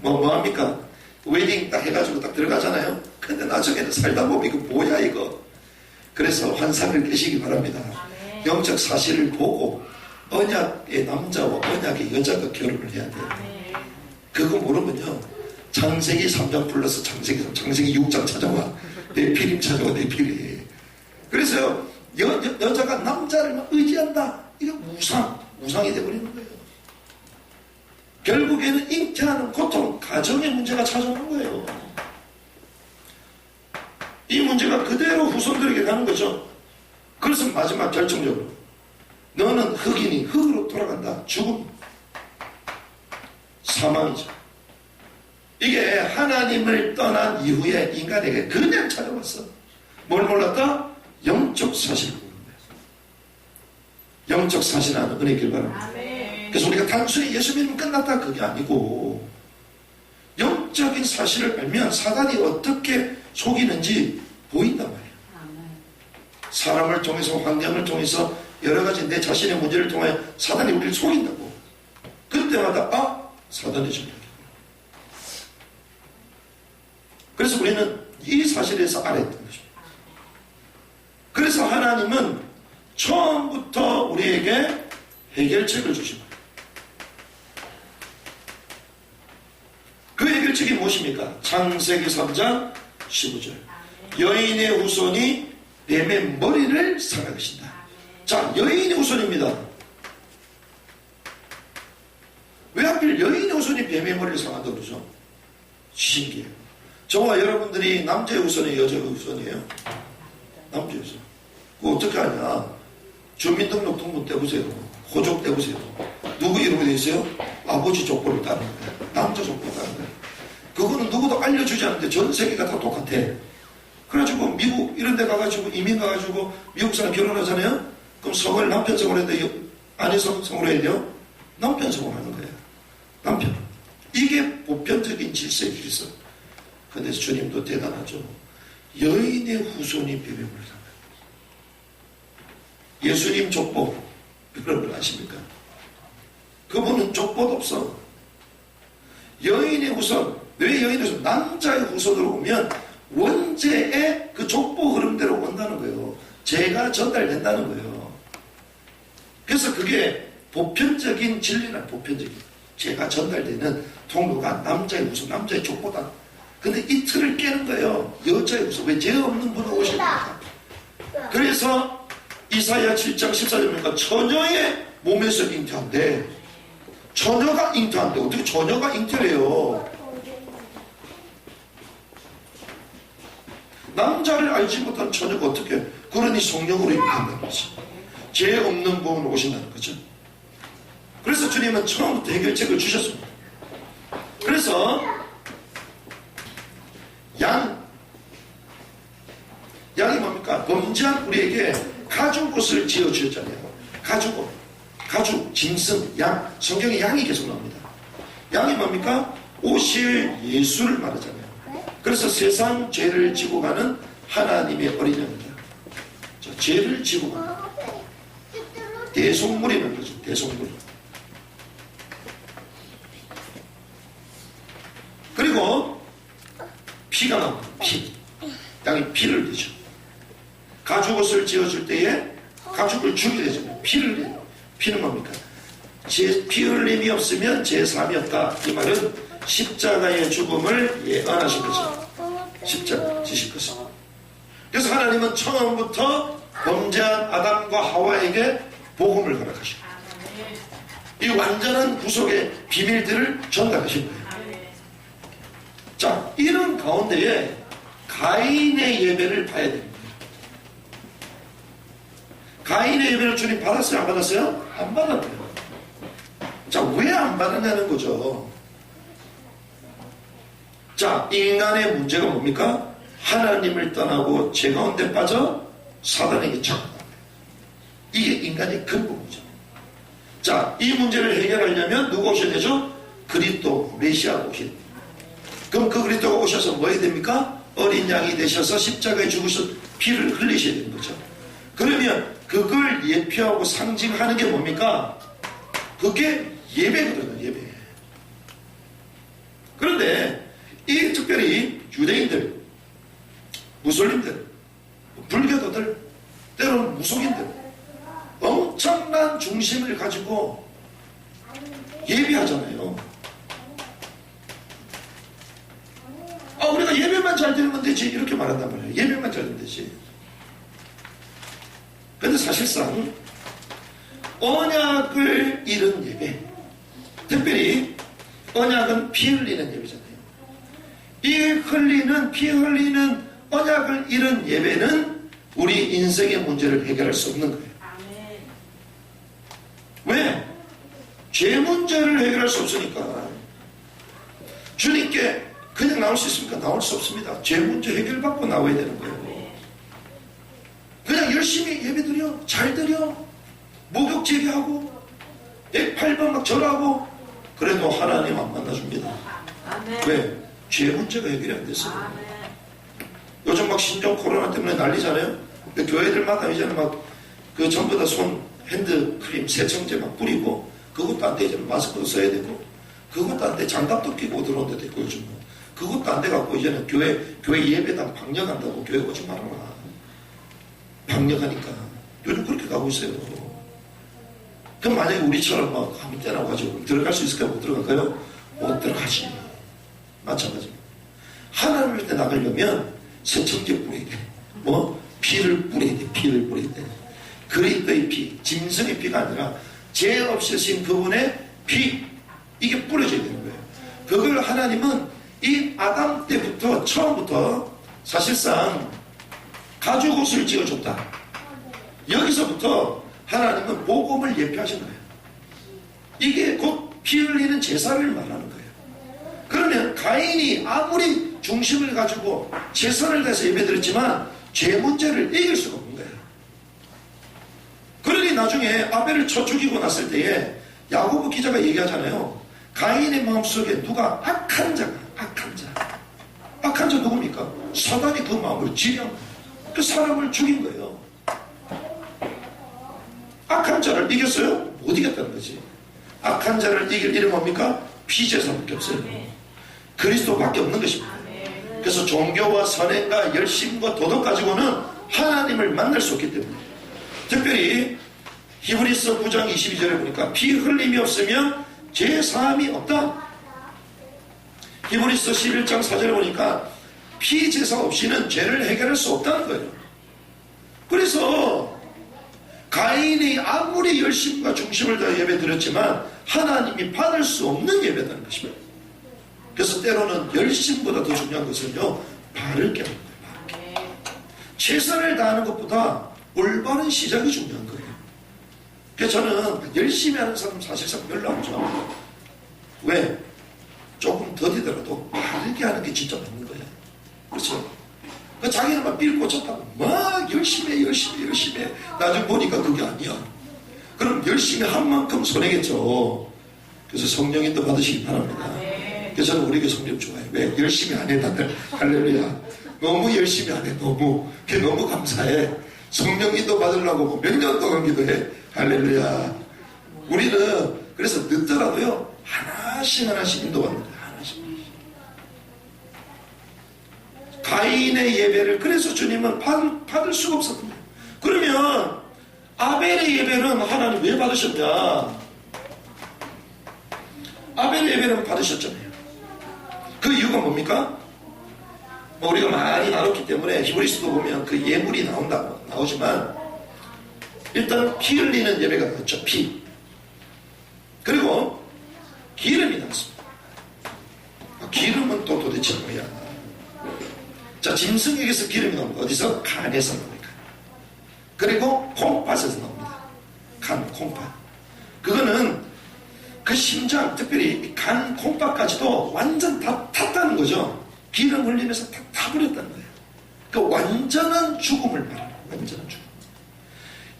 뭐 합니까? 웨딩 딱 해가지고 딱 들어가잖아요. 근데 나중에는 살다 보면 이거 뭐야 이거. 그래서 환상을 깨시기 바랍니다. 영적 사실을 보고 언약의 남자와 언약의 여자가 결혼을 해야 돼요. 그거 모르면요. 창세기 3장 플러스 창세기 6장 찾아와. 내 피림 찾아와. 내 피림. 그래서 여자가 남자를 막 의지한다. 이게 우상이 되어버리는 거예요. 결국에는 잉태하는 고통, 가정의 문제가 찾아오는 거예요. 이 문제가 그대로 후손들에게 가는 거죠. 그래서 마지막 결정적으로 너는 흙이니 흙으로 돌아간다. 죽음, 사망이죠. 이게 하나님을 떠난 이후에 인간에게 그냥 찾아왔어. 뭘 몰랐다? 영적 사실을 보는 거예요. 영적 사실하는 은혜길 바랍니다. 그래서 우리가 단순히 예수 믿으면 끝났다 그게 아니고 영적인 사실을 알면 사단이 어떻게 속이는지 보인단 말이에요. 사람을 통해서, 환경을 통해서, 여러 가지 내 자신의 문제를 통하여 사단이 우리를 속인다고. 그때마다 사단의 전략이구나. 그래서 우리는 이 사실에서 알았던 것입니다. 그래서 하나님은 처음부터 우리에게 해결책을 주십니다. 그 해결책이 무엇입니까? 창세기 3장 15절. 여인의 후손이 뱀의 머리를 상할 것이다. 자, 여인의 후손입니다. 왜 하필 여인의 후손이 뱀의 머리를 상한다고 그러죠? 신기해요. 저와 여러분들이 남자의 후손이에요, 여자의 후손이에요? 남자의 후손. 그거 어떻게 하냐? 주민등록등본 떼보세요. 호족 떼보세요. 누구 이름이 되어 있어요? 아버지 족보를 따는 거예요. 남자 족보를 따는 거예요. 그거는 누구도 알려주지 않는데 전 세계가 다 똑같아. 그래가지고 미국 이런 데 가가지고 이민 가가지고 미국 사람 결혼하잖아요. 그럼 성을 남편 성으로 해야 돼요? 아내 성으로 해야 돼요? 남편 성으로 하는 거예요. 남편. 이게 보편적인 질서의 질서. 근데 주님도 대단하죠. 여인의 후손이 뱀의 물을 상해요. 예수님 족보 여러분 아십니까? 그분은 족보도 없어. 여인의 후손. 왜 여인의 후손? 남자의 후손으로 오면 원죄의 그 족보 흐름대로 온다는 거예요. 죄가 전달된다는 거예요. 그래서 그게 보편적인 진리나 보편적인 죄가 전달되는 통로가 남자의 후손, 남자의 족보다. 근데 이 틀을 깨는 거예요. 여자의 후손. 왜 죄 없는 분은 오실까? 그래서 이사야 7장 14절이니까 처녀의 몸에서 잉태한대. 처녀가 잉태한대. 어떻게 처녀가 잉태를 해요? 남자를 알지 못한 처녀가 어떻게, 그러니 성령으로 잉태한다는 거지. 죄 없는 분으로 오신다는 거죠. 그래서 주님은 처음부터 해결책을 주셨습니다. 그래서 양이 뭡니까? 범죄한 우리에게 가죽옷을 지어주셨잖아요. 가죽옷, 가죽, 짐승, 양. 성경에 양이 계속 나옵니다. 양이 뭡니까? 오실 예수를 말하잖아요. 그래서 세상 죄를 지고 가는 하나님의 어린 양입니다. 자, 죄를 지고 가는 대속물이라는 거죠. 대속물. 그리고 피가 나옵니다. 피. 양이 피를 내죠. 가죽옷을 지어줄 때에 가죽을 주게 되잖아요. 피를 내요. 피는 뭡니까? 피 흘림이 없으면 제3이 없다. 이 말은 십자가의 죽음을 예언하신 거죠. 십자가 지실 것입니다. 그래서 하나님은 처음부터 범죄한 아담과 하와에게 복음을 허락하시고 이 완전한 구속의 비밀들을 전달하신 거예요. 자, 이런 가운데에 가인의 예배를 봐야 됩니다. 가인의 예배를 주님 받았어요? 안 받았어요? 안 받았대요. 자, 왜 안 받았냐는 거죠. 자, 인간의 문제가 뭡니까? 하나님을 떠나고 죄 가운데 빠져 사단에게 잡았다. 이게 인간의 근본 문제입니다. 자, 이 문제를 해결하려면 누가 오셔야 되죠? 그리스도 메시아가 오셔야 됩니다. 그럼 그 그리스도가 오셔서 뭐 해야 됩니까? 어린 양이 되셔서 십자가에 죽으셔서 피를 흘리셔야 되는 거죠. 그러면 그걸 예표하고 상징하는 게 뭡니까? 그게 예배거든요. 예배. 그런데 이 특별히 유대인들, 무슬림들, 불교도들, 때로는 무속인들 엄청난 중심을 가지고 예배하잖아요. 우리가 예배만 잘 드리면 되지 이렇게 말한단 말이에요. 예배만 잘 드리면 되지. 근데 사실상 언약을 잃은 예배, 특별히 언약은 피 흘리는 예배잖아요. 이 피 흘리는 언약을 잃은 예배는 우리 인생의 문제를 해결할 수 없는 거예요. 왜? 죄 문제를 해결할 수 없으니까. 주님께 그냥 나올 수 있습니까? 나올 수 없습니다. 죄 문제 해결받고 나와야 되는 거예요. 그냥 열심히 예배 드려, 잘 드려, 목욕 제비하고, 8번 막 절하고, 그래도 하나님 안 만나줍니다. 왜? 죄 문제가 해결이 안 됐어요. 요즘 막 신종 코로나 때문에 난리잖아요. 교회들마다 이제는 막 그 전부 다 손 핸드크림, 세정제 막 뿌리고, 그것도 안 돼. 이제는 마스크도 써야 되고, 그것도 안 돼. 장갑도 끼고 들어온 데도 있고, 요즘 그것도 안 돼갖고 이제는 교회 예배당 방역한다고 교회 오지 말아라. 방역하니까. 요즘 그렇게 가고 있어요. 그럼 만약에 우리처럼 막 아무 때나 가지고 들어갈 수 있을까요? 못 들어갈까요? 못 들어가지. 마찬가지입니다. 하나님을 때 나가려면 세척제 뿌려야 돼. 피를 뿌려야 돼. 피를 뿌려야 돼. 그리스도의 피, 짐승의 피가 아니라 죄 없으신 그분의 피, 이게 뿌려져야 되는 거예요. 그걸 하나님은 이 아담 때부터 처음부터 사실상 가죽옷을 지어줬다. 여기서부터 하나님은 복음을 예표하신 거예요. 이게 곧 피 흘리는 제사를 말하는 거예요. 그러면 가인이 아무리 중심을 가지고 최선을 다해서 예배드렸지만 죄 문제를 이길 수가 없는 거예요. 그러니 나중에 아벨을 쳐 죽이고 났을 때에 야고보 기자가 얘기하잖아요. 가인의 마음속에 누가 악한 자 누굽니까? 사단이 그 마음을 지령 그 사람을 죽인 거예요. 악한 자를 이겼어요? 못 이겼다는 거지. 악한 자를 이길 이름 뭡니까? 피제사밖에 없어요. 그리스도밖에 없는 것입니다. 그래서 종교와 선행과 열심과 도덕 가지고는 하나님을 만날 수 없기 때문에, 특별히 히브리서 9장 22절에 보니까 피 흘림이 없으면 죄 사함이 없다. 히브리서 11장 4절에 보니까 피 제사 없이는 죄를 해결할 수 없다는 거예요. 그래서 가인이 아무리 열심과 중심을 다해 예배 드렸지만 하나님이 받을 수 없는 예배라는 것입니다. 그래서 때로는 열심보다 더 중요한 것은요, 바르게 하는 거예요. 최선을 다하는 것보다 올바른 시작이 중요한 거예요. 그래서 저는 열심히 하는 사람 사실상 별로 안 좋아합니다. 왜? 조금 더디더라도 바르게 하는 게 진짜 맞는 거예요. 그렇죠? 그 자기는 막 삘 꽂혔다고 막 열심히 해. 나중에 보니까 그게 아니야. 그럼 열심히 한 만큼 손해겠죠. 그래서 성령인도 받으시기 바랍니다. 그래서 저는 우리 교회 성령 좋아해요. 왜? 열심히 안 해, 다들. 할렐루야. 너무 열심히 안 해, 너무. 그게 너무 감사해. 성령인도 받으려고 몇 년 동안 기도해. 할렐루야. 우리는 그래서 늦더라도요, 하나씩 인도받는 거예요. 하나씩. 가인의 예배를, 그래서 주님은 받을 수가 없었거든요. 그러면, 아벨의 예배는 하나님 왜 받으셨냐? 아벨의 예배는 받으셨잖아요. 그 이유가 뭡니까? 뭐 우리가 많이 나눴기 때문에 히브리서도 보면 그 예물이 나오지만 일단 피 흘리는 예배가 나왔죠. 피. 그리고 기름이 나왔습니다. 기름은 또 도대체 뭐야? 자, 짐승에게서 기름이 나옵니다. 어디서? 간에서 나옵니다. 그리고 콩팥에서 나옵니다. 간, 콩팥. 그거는 그 심장, 특별히 간, 콩팥까지도 완전 다 탔다는 거죠. 기름 흘리면서 다 타버렸다는 거예요. 그 완전한 죽음을 말합니다. 완전한 죽음.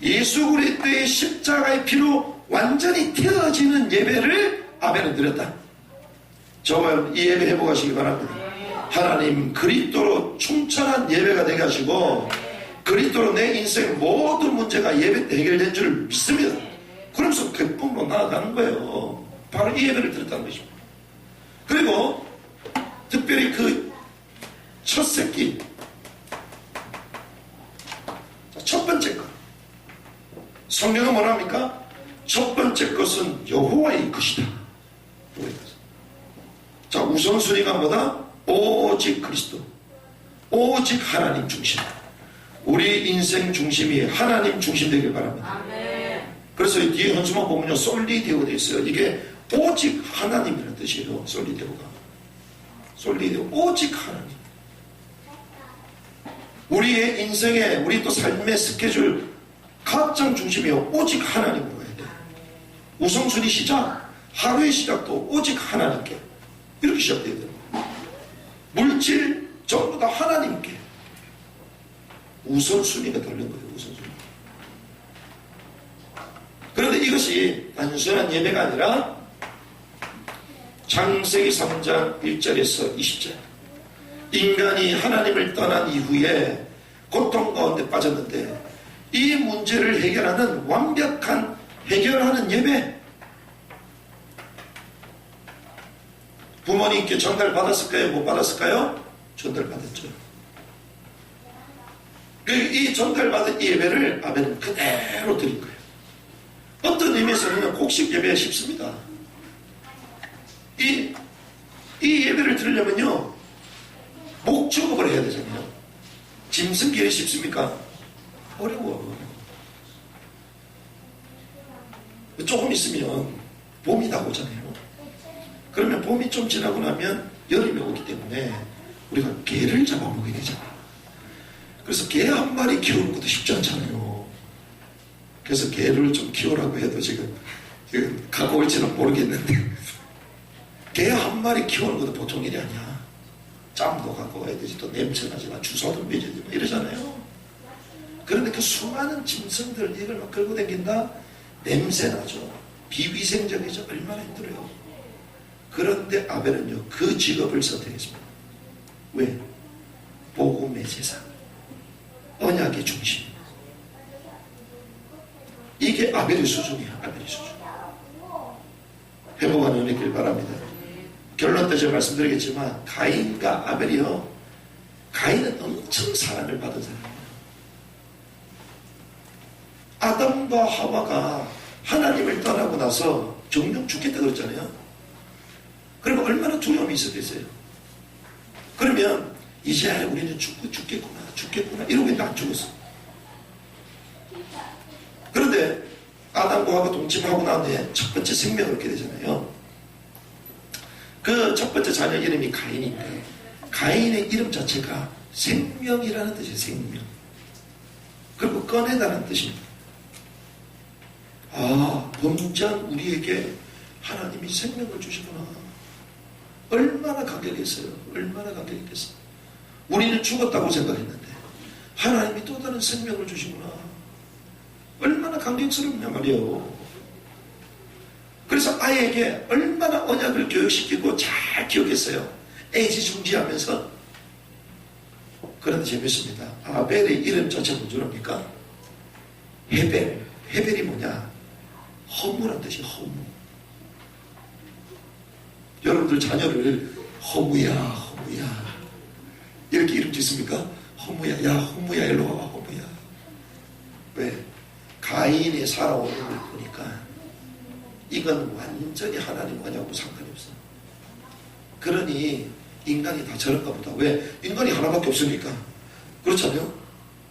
예수 그리스도의 십자가의 피로 완전히 태워지는 예배를 아벨은 드렸다. 정말 이 예배 해보시기 바랍니다. 하나님 그리스도로 충천한 예배가 되게 하시고 그리스도로 내 인생 모든 문제가 예배 때 해결된 줄 믿습니다. 그러면서 그 꿈으로 나아가는 거예요. 바로 이 예배를 드렸다는 것입니다. 그리고 특별히 그 첫 새끼, 첫 번째 것, 성경은 뭐라 합니까? 첫 번째 것은 여호와의 것이다. 자, 우선순위가 뭐다? 오직 그리스도, 오직 하나님 중심. 우리 인생 중심이 하나님 중심 되길 바랍니다. 그래서 뒤에 현수막 보면요, 솔리데오 되어 있어요. 이게 오직 하나님이라는 뜻이에요. 솔리데오가. 솔리데오, 오직 하나님. 우리의 인생에, 우리 또 삶의 스케줄, 가장 중심이요, 오직 하나님으로 가야 돼요. 우선순위 시작, 하루의 시작도 오직 하나님께. 이렇게 시작돼야 돼요. 물질, 전부 다 하나님께. 우선순위가 다른 거예요, 우선순위. 그런데 이것이 단순한 예배가 아니라 창세기 3장 1절에서 20절. 인간이 하나님을 떠난 이후에 고통 가운데 빠졌는데 이 문제를 해결하는 완벽한 해결하는 예배. 부모님께 전달 받았을까요? 못 받았을까요? 전달 받았죠. 이 전달받은 이 예배를 아벨은 그대로 드린 거예요. 어떤 의미에서는 곡식 예배가 쉽습니다. 이 예배를 드리려면요, 목축업을 해야 되잖아요. 짐승길이 쉽습니까? 어려워. 조금 있으면 봄이 다오잖아요. 그러면 봄이 좀 지나고 나면 여름이 오기 때문에 우리가 개를 잡아먹어야 되잖아. 그래서 개 한 마리 키우는 것도 쉽지 않잖아요. 그래서 개를 좀 키우라고 해도 지금 갖고 올지는 모르겠는데 개 한 마리 키우는 것도 보통 일이 아니야. 짬도 갖고 가야 되지, 또 냄새나지만 주사도 맞아야지 뭐 이러잖아요. 그런데 그 수많은 짐승들 이걸 막 끌고 다닌다? 냄새나죠. 비위생적이죠. 얼마나 힘들어요. 그런데 아벨은요, 그 직업을 선택했습니다. 왜? 복음의 세상, 언약의 중심. 이게 아벨의 수준이야. 아벨의 수준. 회복하는 은혜길 바랍니다. 결론 때 제가 말씀드리겠지만 가인과 아벨이요, 가인은 엄청 사랑을 받은 사람이에요. 아담과 하와가 하나님을 떠나고 나서 정령 죽겠다 그랬잖아요. 그러면 얼마나 두려움이 있었겠어요. 그러면 이제 우리는 죽겠구나 이러고 있는데 안 죽었어. 그런데 아담과 하와가 동침하고 난 뒤에 첫 번째 생명을 얻게 되잖아요. 그 첫 번째 자녀 이름이 가인인데 가인의 이름 자체가 생명이라는 뜻이에요. 생명. 그리고 꺼내다는 뜻입니다. 범죄한 우리에게 하나님이 생명을 주시구나. 얼마나 감격했어요. 얼마나 감격했겠어요. 우리는 죽었다고 생각했는데 하나님이 또 다른 생명을 주시구나. 얼마나 감격스럽냐 말이요. 그래서 아이에게 얼마나 언약을 교육시키고 잘 기억했어요. 애지중지하면서. 그런데 재밌습니다. 아벨의 이름 자체가 뭔지 압니까? 헤벨. 헤벨이 뭐냐? 허무란 뜻이 허무. 여러분들 자녀를 허무야 허무야 이렇게 이름 짓습니까? 허무야, 야 허무야 일로 와봐 허무야. 왜? 가인이 살아오는 걸 보니까 이건 완전히 하나님 뭐냐고 상관이 없어. 그러니 인간이 다 저런가 보다. 왜? 인간이 하나밖에 없으니까. 그렇잖아요.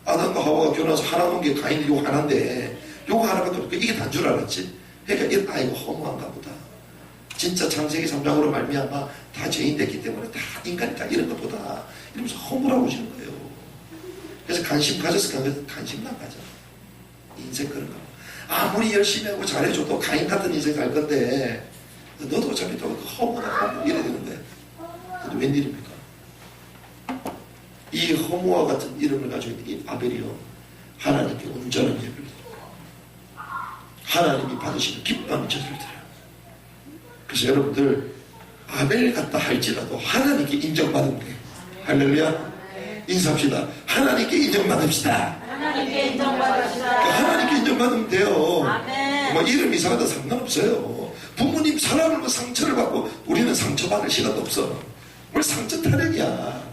아담과 하와가 결혼해서 하나 놓은 게 가인이 요 하나인데 요거 하나밖에 없으니까 이게 단 줄 알았지. 그러니까 이 아이가 허무한가 보다. 진짜 창세기 3장으로 말미암아 다 죄인 됐기 때문에 다 인간이 다 이런 것보다 이러면서 허무라고 하시는 거예요. 그래서 관심 가졌을까? 관심도 안 가져. 인생 그런가 봐. 아무리 열심히 하고 잘해줘도 가인 같은 인생 갈 건데 너도 어차피 또 허무다 허무 이래 되는 거야. 근데 웬일입니까? 이 허무와 같은 이름을 가지고 있는 이 아벨이요, 하나님께 온전한 예배를 드리고 하나님이 받으시는 기뻐하는 저주를 드려요. 그래서 여러분들 아벨 같다 할지라도 하나님께 인정받으면 돼요. 할렐루야. 인사합시다. 하나님께 인정받읍시다. 하나님께 인정받읍시다. 하나님께 인정받으면 돼요. 아멘. 뭐 이름 이상하다 상관없어요. 부모님 사랑을 뭐 상처를 받고 우리는 상처받을 시간도 없어. 뭘 상처 타령이야.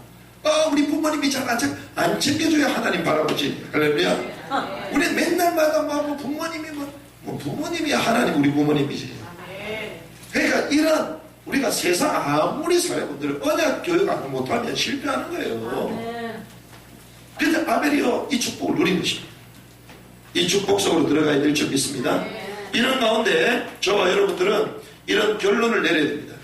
우리 부모님이 잘 안 챙겨줘야 하나님 바라보지. 할렐루야. 우리 맨날마다 뭐 부모님이 뭐 부모님이 하나님 우리 부모님이지. 그러니까 이런 우리가 세상 아무리 사회분들 언약 교육 안 못하면 실패하는 거예요. 그런데 아벨이요 이 축복을 누린 것입니다. 이 축복 속으로 들어가야 될 줄 믿습니다. 이런 가운데 저와 여러분들은 이런 결론을 내려야 됩니다.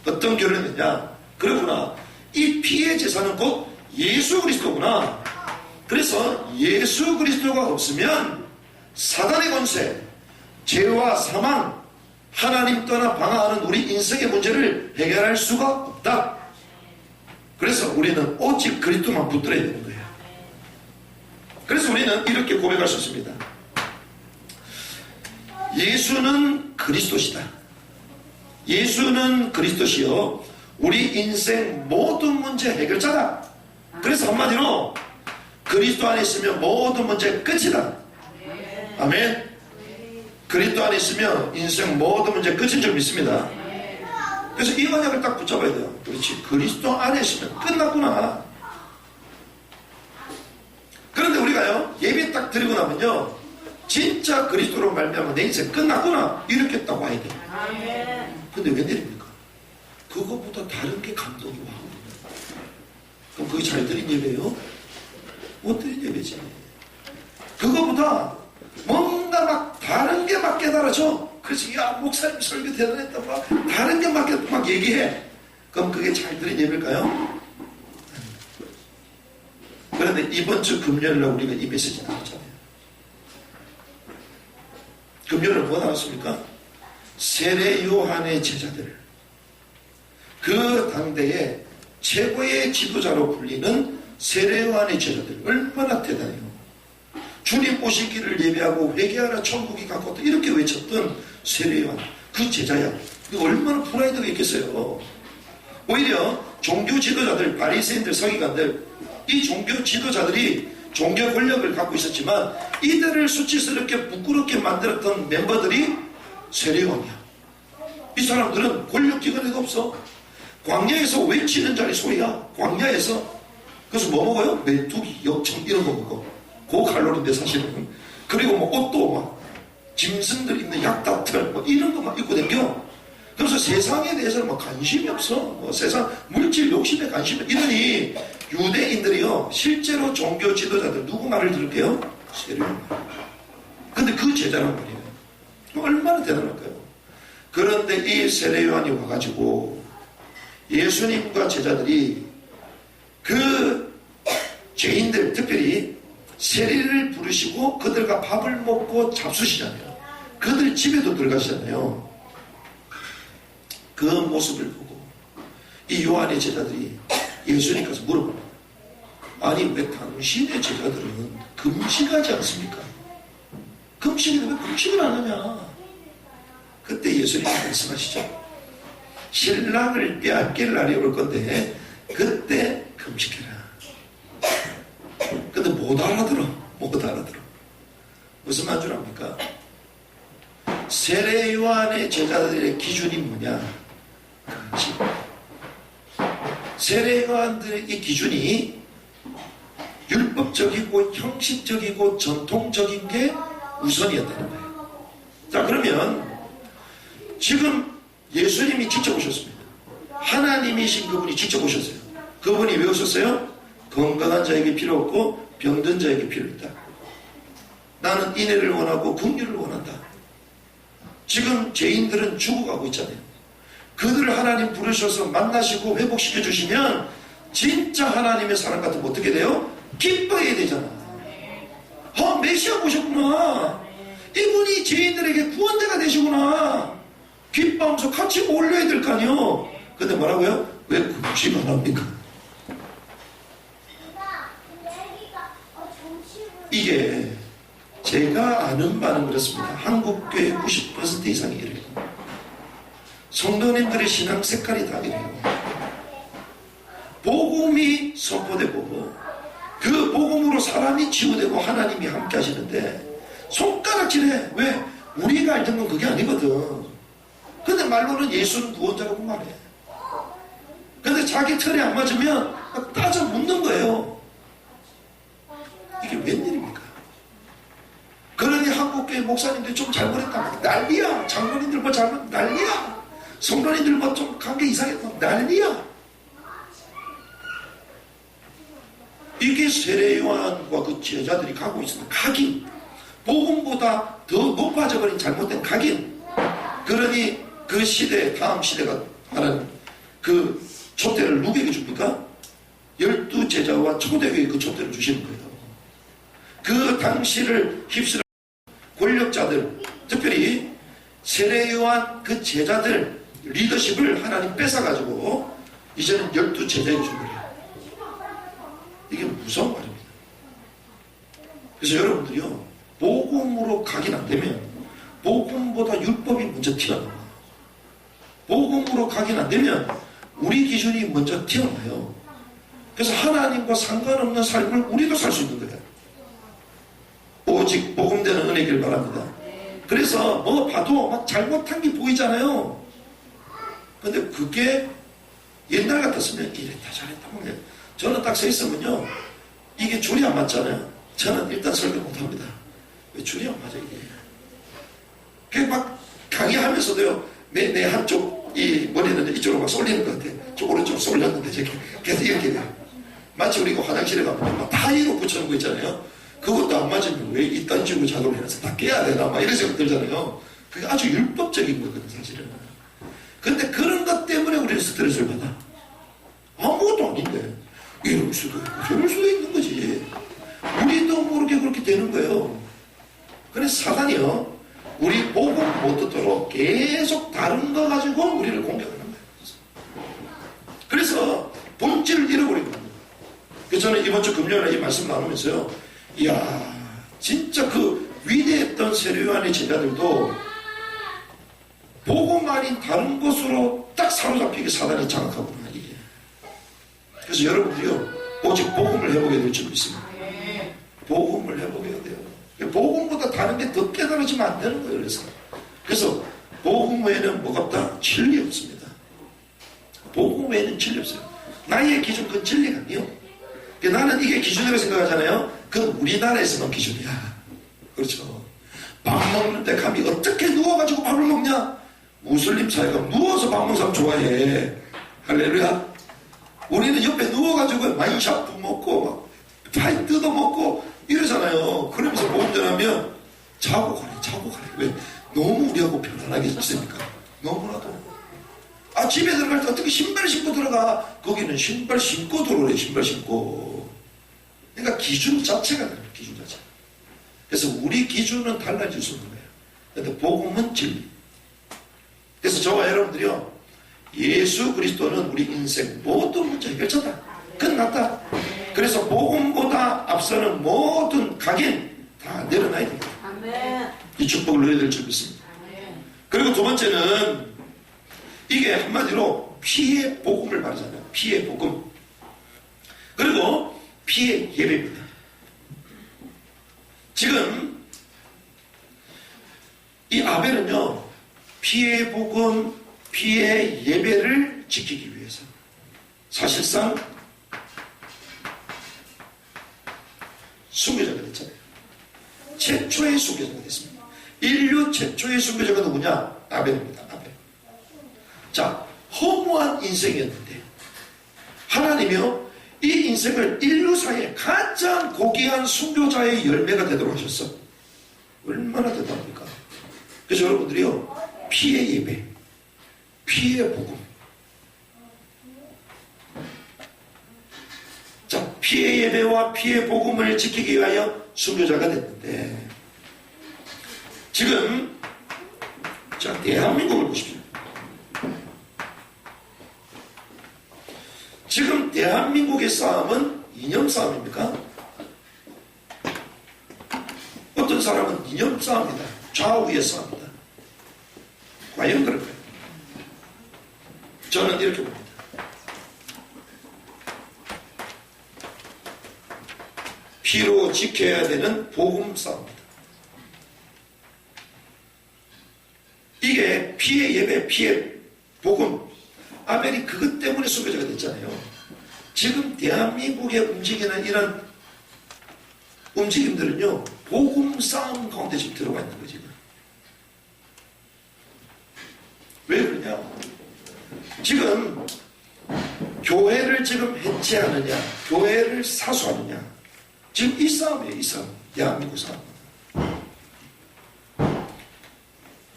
어떤 결론이냐? 그렇구나. 이 피의 제사는 곧 예수 그리스도구나. 그래서 예수 그리스도가 없으면 사단의 권세, 죄와 사망, 하나님 떠나 방황하는 우리 인생의 문제를 해결할 수가 없다. 그래서 우리는 오직 그리스도만 붙들어야 되는 거예요. 그래서 우리는 이렇게 고백할 수 있습니다. 예수는 그리스도시다. 예수는 그리스도시요 우리 인생 모든 문제 해결자다. 그래서 한마디로 그리스도 안에 있으면 모든 문제 끝이다. 아멘. 그리스도 안에 있으면 인생 모든 문제 끝인 줄 믿습니다. 그래서 이 언약을 딱 붙잡아야 돼요. 그렇지. 그리스도 안에 있으면 끝났구나. 그런데 우리가요 예배 딱 드리고 나면요 진짜 그리스도로 말미암아 내 인생 끝났구나 이렇게 딱 와야 돼요. 근데 웬일입니까? 그거보다 다른 게 감동이 와. 그럼 그게 잘 드린 예배예요? 못 드린 예배지. 그거보다 뭔가 막 다른 게 막 깨달아져. 그래서 야 목사님 설교 대단했다 막 다른 게 막 얘기해. 그럼 그게 잘 드린 예배일까요? 그런데 이번 주 금요일날 우리가 이 메시지 나왔잖아요. 금요일에 뭐 나왔습니까? 세례 요한의 제자들, 그 당대의 최고의 지도자로 불리는 세례 요한의 제자들 얼마나 대단해요. 주님 오시기를 예배하고 회개하라 천국이 가까웠다 이렇게 외쳤던 세례 요한 그 제자야. 이거 얼마나 프라이드가 있겠어요. 오히려 종교 지도자들, 바리새인들, 서기관들, 이 종교 지도자들이 종교 권력을 갖고 있었지만 이들을 수치스럽게 부끄럽게 만들었던 멤버들이 세례요한이야. 이 사람들은 권력기관에도 없어. 광야에서 외치는 자리 소리야. 광야에서. 그래서 뭐 먹어요? 메뚜기, 역청 이런 거 먹어. 고칼로리인데 사실은. 그리고 뭐 옷도 막 짐승들 입는 약다틀 뭐 이런 거 막 입고 다녀. 그래서 세상에 대해서는 뭐 관심이 없어. 뭐 세상 물질 욕심에 관심이 이러니 유대인들이요 실제로 종교 지도자들 누구 말을 들을게요? 세례요한 말. 근데 그 제자란 말이에요. 얼마나 대단할까요? 그런데 이 세례요한이 와가지고 예수님과 제자들이 그 죄인들 특별히 세리를 부르시고 그들과 밥을 먹고 잡수시잖아요. 그들 집에도 들어가시잖아요. 그 모습을 보고 이 요한의 제자들이 예수님 가서 물어봅니다. 아니 왜 당신의 제자들은 금식하지 않습니까? 금식인데 왜 금식을 안 하냐? 그때 예수님이 말씀하시죠. 신랑을 빼앗길 날이 올 건데 그때 금식해라. 근데 못 알아들어. 무슨 말 줄 압니까? 세례 요한의 제자들의 기준이 뭐냐? 금식. 세례 요한들의 이 기준이 율법적이고 형식적이고 전통적인 게 우선이었다는 거예요. 자, 그러면 지금 예수님이 직접 오셨습니다. 하나님이신 그분이 직접 오셨어요. 그분이 왜 오셨어요? 건강한 자에게 필요 없고 병든 자에게 필요 있다. 나는 인애를 원하고 긍휼을 원한다. 지금 죄인들은 죽어가고 있잖아요. 그들을 하나님 부르셔서 만나시고 회복시켜 주시면 진짜 하나님의 사람 같으면 어떻게 돼요? 기뻐해야 되잖아. 메시아 오셨구나. 이분이 죄인들에게 구원자가 되시구나. 기뻐하면서 같이 올려야 될 거 아니요. 근데 뭐라고요? 왜 금식 안 합니까? 이게 제가 아는 바는 그렇습니다. 한국교회 90% 이상이 이래요. 성도님들의 신앙 색깔이 다 이래요. 복음이 선포되고 그 복음으로 사람이 치유되고 하나님이 함께 하시는데 손가락질해. 왜? 우리가 알던 건 그게 아니거든. 근데 말로는 예수는 구원자라고 말해. 근데 자기 틀에 안 맞으면 따져 묻는 거예요. 이게 웬일입니까? 그러니 한국교회 목사님들이 좀 잘못했다. 난리야. 장로님들 뭐 잘못, 난리야. 성도님들 뭐 좀 관계 이상했다. 난리야. 이게 세례 요한과 그 제자들이 가고 있습니다. 각인. 복음보다 더 높아져버린 잘못된 각인. 그러니 그 시대, 다음 시대가 말하는 그 촛대를 누구에게 줍니까? 12제자와 초대교회에 그 촛대를 주시는 거예요. 그 당시를 휩쓸어 권력자들, 특별히 세례 요한 그 제자들 리더십을 하나님 뺏어가지고 이제는 12제자에게 준 거예요. 이게 무서운 말입니다. 그래서 여러분들이요, 복음으로 각인 안 되면 복음보다 율법이 먼저 튀어나와요. 복음으로 각인 안 되면 우리 기준이 먼저 튀어나와요. 그래서 하나님과 상관없는 삶을 우리도 살 수 있는 거예요. 오직 복음되는 은혜길 바랍니다. 그래서 뭐 봐도 막 잘못한 게 보이잖아요. 근데 그게 옛날 같았으면 이랬다 저랬다 뭐 저는 딱 서 있으면요, 이게 줄이 안 맞잖아요. 저는 일단 설명 못합니다. 왜 줄이 안 맞아 이게? 그게 막 강의하면서도요, 내 한쪽 이 머리는 이쪽으로 막 쏠리는 것 같아. 저 오른쪽 쏠렸는데 저렇게 계속 이렇게 돼요. 마치 우리가 화장실에 가면 막 타이로 붙여놓은 거 있잖아요. 그것도 안 맞으면 왜 이딴 식으로 작업을 해서 다 깨야 되나 막 이런 생각 들잖아요. 그게 아주 율법적인 거거든 사실은. 근데 그런 것 때문에 우리는 스트레스를 받아. 아무것도 아닌데 이럴 수도 있고 저럴 수도 있는 거지. 우리도 모르게 그렇게 되는 거예요. 그래서 사단이요, 우리 복음 못 듣도록 계속 다른 거 가지고 우리를 공격하는 거예요. 그래서 본질을 잃어버리는 거예요. 그래서 저는 이번 주 금요일에 이 말씀 나누면서요, 이야 진짜 그 위대했던 세례 요한의 제자들도 복음 아닌 다른 것으로 딱 사로잡히게 사단이 장악하구나 이게. 그래서 여러분들이요, 오직 복음을 회복해야 될 줄 믿습니다. 복음을 회복해야 돼요. 복음보다 다른 게 더 깨달아지면 안 되는 거예요. 그래서 복음 외에는 뭐가 없다? 진리 없습니다. 복음 외에는 진리 없어요. 나의 기준 그건 진리가 아니에요. 나는 이게 기준이라고 생각하잖아요. 그건 우리나라에서만 기준이야. 그렇죠. 밥 먹는데 감히 어떻게 누워가지고 밥을 먹냐? 무슬림 사회가 누워서 밥 먹는 사람 좋아해. 할렐루야. 우리는 옆에 누워가지고 마인샤프 먹고 막 파이 뜯어먹고 이러잖아요. 그러면서 복음 전하면 자고 가래. 왜? 너무 우리하고 편안하게 있으니까. 너무나도. 집에 들어갈 때 어떻게 신발 신고 들어가? 거기는 신발 신고 들어오래. 신발 신고. 그러니까 기준 자체가 다르요. 기준 자체. 그래서 우리 기준은 달라질 수 없는 거예요. 근데 복음은 진리. 그래서 저와 여러분들이요, 예수 그리스도는 우리 인생 모든 문제 해결자다. 끝났다. 그래서 복음보다 앞서는 모든 각인 다 내려놔야 됩니다. 아멘. 이 축복을 누려야 될 줄 믿습니다. 그리고 두 번째는 이게 한마디로 피의 복음을 말하잖아요. 피의 복음. 그리고 피의 예배입니다. 지금 이 아벨은요, 피의 복음, 피의 예배를 지키기 위해서 사실상 순교자가 됐잖아요. 최초의 순교자가 됐습니다. 인류 최초의 순교자가 누구냐? 아벨입니다. 아벨. 자, 허무한 인생이었는데 하나님이요, 이 인생을 인류사에 가장 고귀한 순교자의 열매가 되도록 하셨어. 얼마나 대단합니까? 그래서 여러분들이요, 피의 예배, 피의 복음. 자, 피의 예배와 피의 복음을 지키기 위하여 순교자가 됐는데, 지금 자, 대한민국을 보십시오. 지금 대한민국의 싸움은 이념 싸움입니까? 어떤 사람은 이념 싸움이다, 좌우의 싸움이다. 과연 그럴까요? 저는 이렇게 봅니다. 피로 지켜야 되는 복음 싸움입니다. 이게 피의 예배, 피의 복음. 아벨이 그것 때문에 순교자가 됐잖아요. 지금 대한민국에 움직이는 이런 움직임들은요, 복음 싸움 가운데 지금 들어가 있는 거지. 왜 그러냐? 지금 교회를 지금 해체하느냐, 교회를 사수하느냐, 지금 이 싸움이에요. 이 싸움. 대한민국 싸움.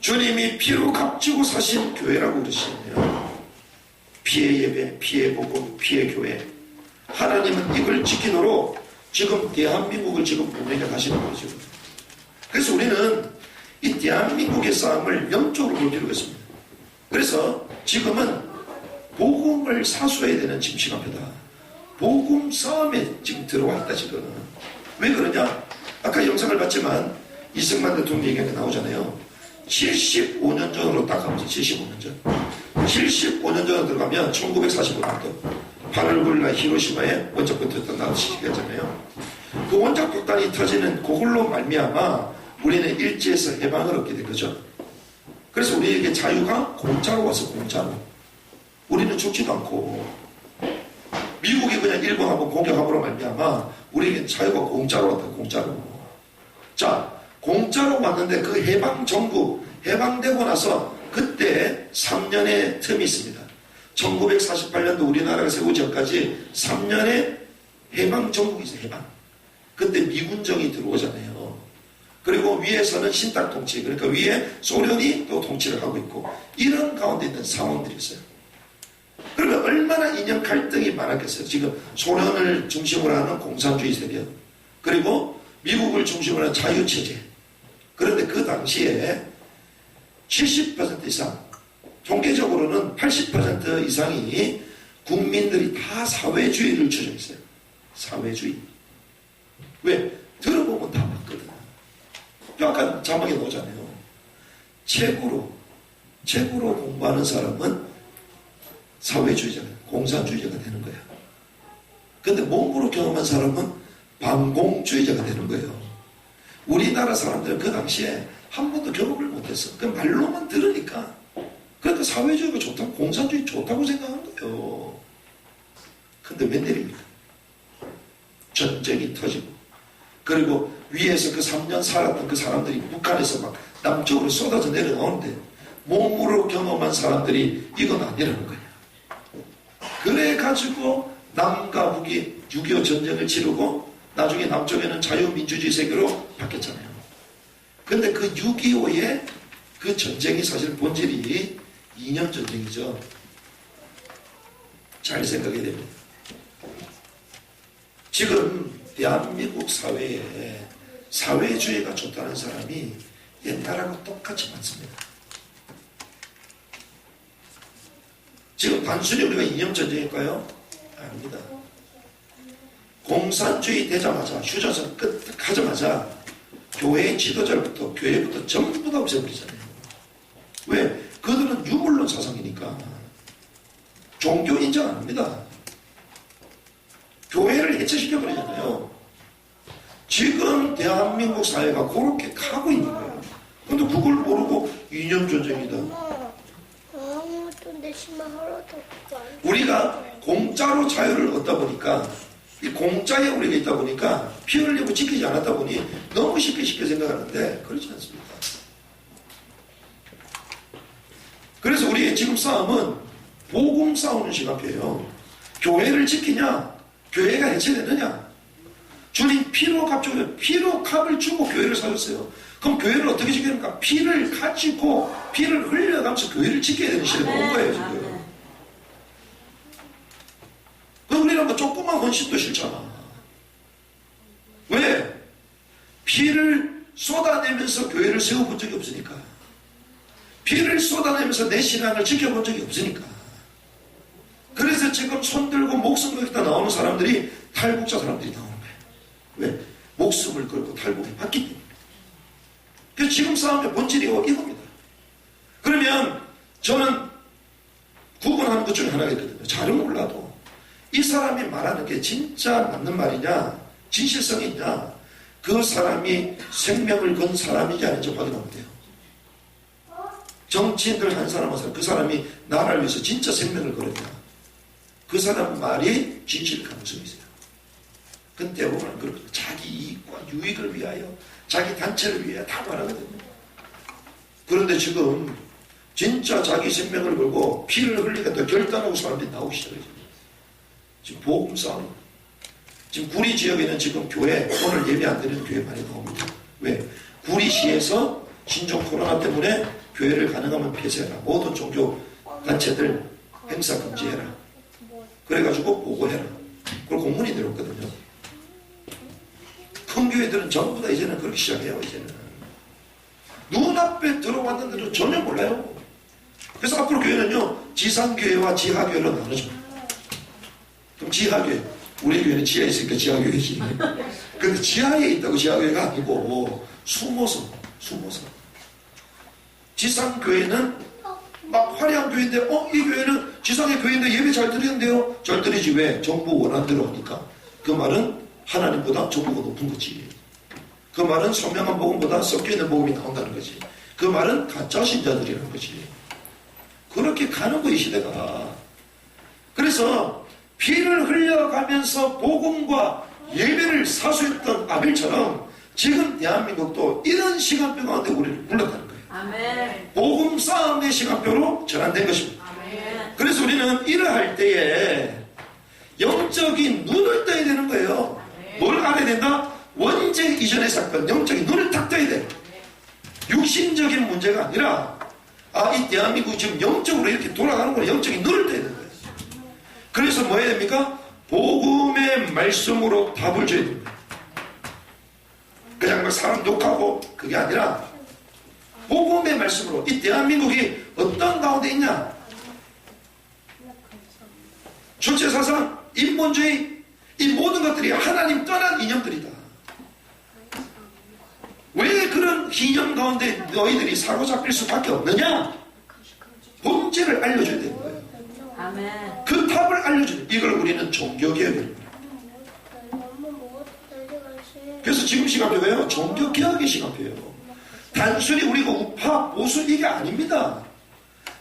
주님이 피로 값지고 사신 교회라고 그러시네요. 피의 예배, 피의 복음, 피의 교회. 하나님은 이걸 지키도록 지금 대한민국을 지금 보내게 하시는 거죠. 그래서 우리는 이 대한민국의 싸움을 영적으로 볼 필요가 있습니다. 그래서 지금은 복음을 사수해야 되는 지금 시간표다. 복음 싸움에 지금 들어와 있다, 지금. 왜 그러냐? 아까 영상을 봤지만 이승만 대통령 얘기가 나오잖아요. 75년 전으로 딱 가면서 75년 전. 75년 전으로 들어가면 1945년도 8월 9일날 히로시마에 원자폭 터졌던 나도 시기했잖아요. 그 원자폭탄이 터지는 그걸로 말미암아 우리는 일제에서 해방을 얻게 된 거죠. 그래서 우리에게 자유가 공짜로 와서 공짜로. 우리는 죽지도 않고 미국이 그냥 일본 한번 공격함으로 말미암아 우리에게 자유가 공짜로 왔다. 공짜로. 자, 공짜로 왔는데 그 해방 정부 해방되고 나서 그때 3년의 틈이 있습니다. 1948년도 우리나라가 세우기 전까지 3년의 해방 정국이 있어요. 해방. 그때 미군정이 들어오잖아요. 그리고 위에서는 신탁 통치, 그러니까 위에 소련이 또 통치를 하고 있고 이런 가운데 있는 상황들이었어요. 그러면 얼마나 이념 갈등이 많았겠어요. 지금 소련을 중심으로 하는 공산주의 세력, 그리고 미국을 중심으로 하는 자유체제. 그런데 그 당시에 70% 이상, 통계적으로는 80% 이상이 국민들이 다 사회주의를 주장했어요. 사회주의. 왜? 들어보면 다 맞거든. 아까 자막에 나오잖아요. 책으로 공부하는 사람은 사회주의자가, 공산주의자가 되는 거야. 근데 몸으로 경험한 사람은 반공주의자가 되는 거예요. 우리나라 사람들은 그 당시에 한 번도 경험을 못했어. 그 말로만 들으니까. 그러니까 사회주의가 좋다고, 공산주의 좋다고 생각하는 거예요. 근데 웬일입니까? 전쟁이 터지고, 그리고 위에서 그 3년 살았던 그 사람들이 북한에서 막 남쪽으로 쏟아져 내려오는데 몸으로 경험한 사람들이 이건 아니라는 거야. 그래가지고 남과 북이 6.25 전쟁을 치르고 나중에 남쪽에는 자유민주주의 세계로 바뀌었잖아요. 근데 그 6.25의 그 전쟁이 사실 본질이 2년 전쟁이죠. 잘 생각해야 됩니다. 지금 대한민국 사회에 사회주의가 좋다는 사람이 옛날하고 똑같이 많습니다. 지금 단순히 우리가 이념전쟁일까요? 아닙니다. 공산주의 되자마자, 휴전선 끝하자마자 교회의 지도자부터 교회부터 전부 다 없애버리잖아요. 왜? 그들은 유물론 사상이니까 종교 인정 안 합니다. 교회를 해체시켜버리잖아요. 지금 대한민국 사회가 그렇게 가고 있는 거예요. 근데 그걸 모르고 이념전쟁이다. 아무것도 내 신발 하나도 안 우리가 공짜로 자유를 얻다 보니까 이 공짜에 우리가 있다 보니까 피 흘리고 지키지 않았다 보니 너무 쉽게 생각하는데 그렇지 않습니다. 그래서 우리의 지금 싸움은 복음 싸우는 시간표예요. 교회를 지키냐 교회가 해체되느냐. 주님 피로 값을 주고 교회를 사줬어요. 그럼 교회를 어떻게 지키는가? 피를 가지고 피를 흘려가면서 교회를 지켜야 되는 시대가 온 거예요 지금. 그럼 우리는 뭐 조그만 헌신도 싫잖아. 왜? 피를 쏟아내면서 교회를 세워본 적이 없으니까. 피를 쏟아내면서 내 신앙을 지켜본 적이 없으니까. 그래서 지금 손들고 목숨 걸고 나오는 사람들이 탈북자 사람들이 나오는 거예요. 왜? 목숨을 걸고 탈북이 맞기 때문에. 그래서 지금 싸움의 본질이 이겁니다. 그러면 저는 구분하는 것 중에 하나가 있거든요. 잘은 몰라도 이 사람이 말하는 게 진짜 맞는 말이냐 진실성이 있냐 그 사람이 생명을 건 사람이지 아닌지 확인하면 돼요. 정치인들 한 사람 한 사람 그 사람이 나라를 위해서 진짜 생명을 걸었냐 그 사람 말이 진실 가능성이 있어요. 근데 대부분은 그렇거든요. 자기 이익과 유익을 위하여 자기 단체를 위하여 다 말하거든요. 그런데 지금 진짜 자기 생명을 걸고 피를 흘리겠다 결단하고 사람들이 나오기 시작해요. 지금 복음 싸움. 지금 구리 지역에는 지금 교회 오늘 예배 안 드리는 교회 많이 나옵니다. 왜? 구리시에서 신종 코로나 때문에 교회를 가능하면 폐쇄해라. 모든 종교 단체들 행사 금지해라. 그래가지고 보고해라. 그걸 공문이 내려왔거든요. 큰 교회들은 전부 다 이제는 그렇게 시작해요. 이제는 눈앞에 들어왔는데도 전혀 몰라요. 그래서 앞으로 교회는요 지상교회와 지하교회로 나눠집니다. 그럼 지하교회 우리 교회는 지하에 있으니까 지하교회지. 근데 지하에 있다고 지하교회가 아니고 숨어서 지상교회는 막 화려한 교회인데 이 교회는 지상의 교회인데 예배 잘 드리는데요. 잘 드리지. 왜? 정부 원한대로 하니까. 그 말은 하나님보다 정부가 높은 거지. 그 말은 선명한 복음보다 섞여있는 복음이 나온다는 거지. 그 말은 가짜 신자들이라는 거지. 그렇게 가는 거이 시대가. 그래서 피를 흘려가면서 복음과 예배를 사수했던 아벨처럼 지금 대한민국도 이런 시간표 가운데 우리를 불러가는 거예요. 아멘. 복음 싸움의 시간표로 전환된 것입니다. 아멘. 그래서 우리는 일을 할 때에 영적인 눈을 떠야 되는 거예요. 뭘 알아야 된다? 원죄 이전의 사건, 영적인 눈을 딱 떠야 돼. 육신적인 문제가 아니라 이 대한민국이 지금 영적으로 이렇게 돌아가는구나. 영적인 눈을 떠야 되는 거예요. 그래서 뭐 해야 됩니까? 복음의 말씀으로 답을 줘야 됩니다. 그냥 막 사람 욕하고 그게 아니라 복음의 말씀으로 이 대한민국이 어떤 가운데 있냐? 주체사상, 인본주의 이 모든 것들이 하나님 떠난 이념들이다. 왜 그런 이념 가운데 너희들이 사로잡힐 수밖에 없느냐? 본질을 알려줘야 되는 거예요. 아멘. 그 답을 알려줘야 돼요. 이걸 우리는 종교개혁입니다. 그래서 지금 시간표예요. 종교개혁의 시간표예요. 단순히 우리가 우파, 보수 이게 아닙니다.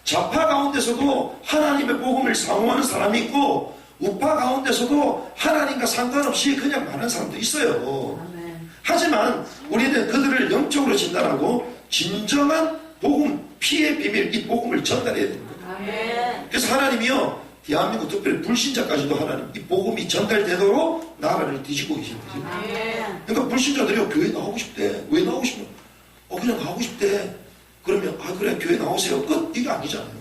좌파 가운데서도 하나님의 복음을 사모하는 사람이 있고 우파 가운데서도 하나님과 상관없이 그냥 많은 사람도 있어요. 아멘. 하지만 우리는 그들을 영적으로 진단하고 진정한 복음, 피의 비밀, 이 복음을 전달해야 되는 거예요. 아멘. 그래서 하나님이요, 대한민국 특별히 불신자까지도 하나님 이 복음이 전달되도록 나라를 뒤집고 계신 거죠. 아멘. 그러니까 불신자들이요, 교회 나오고 싶대. 왜 나오고 싶냐? 그냥 가고 싶대. 그러면 그래 교회 나오세요. 끝. 이게 아니잖아요.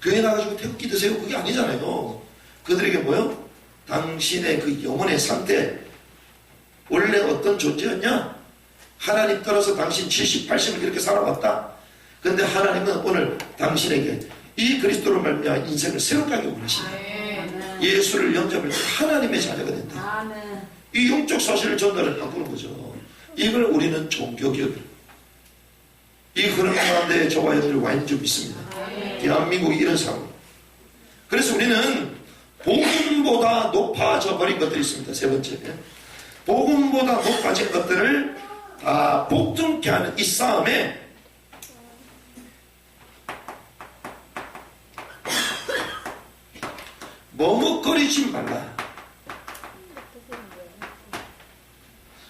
교회 나가지고 태극기 드세요. 그게 아니잖아요. 그들에게 뭐요? 당신의 그 영혼의 상태 원래 어떤 존재였냐? 하나님 따라서 당신 70, 80을 이렇게 살아왔다. 근데 하나님은 오늘 당신에게 이 그리스도로 말미암아 인생을 새롭게 하기 원하신다. 예수를 영접할 때 하나님의 자녀가 된다. 아멘. 이 영적 사실을 전달을 바꾸는 거죠. 이걸 우리는 종교개혁. 이 흐름 가운데 저와 여러분이 와 있는 줄 믿습니다. 대한민국이 이런 상황. 그래서 우리는 복음보다 높아져 버린 것들이 있습니다. 세 번째, 복음보다 높아진 것들을 다 복종케 하는 이 싸움에 머뭇거리지 말라.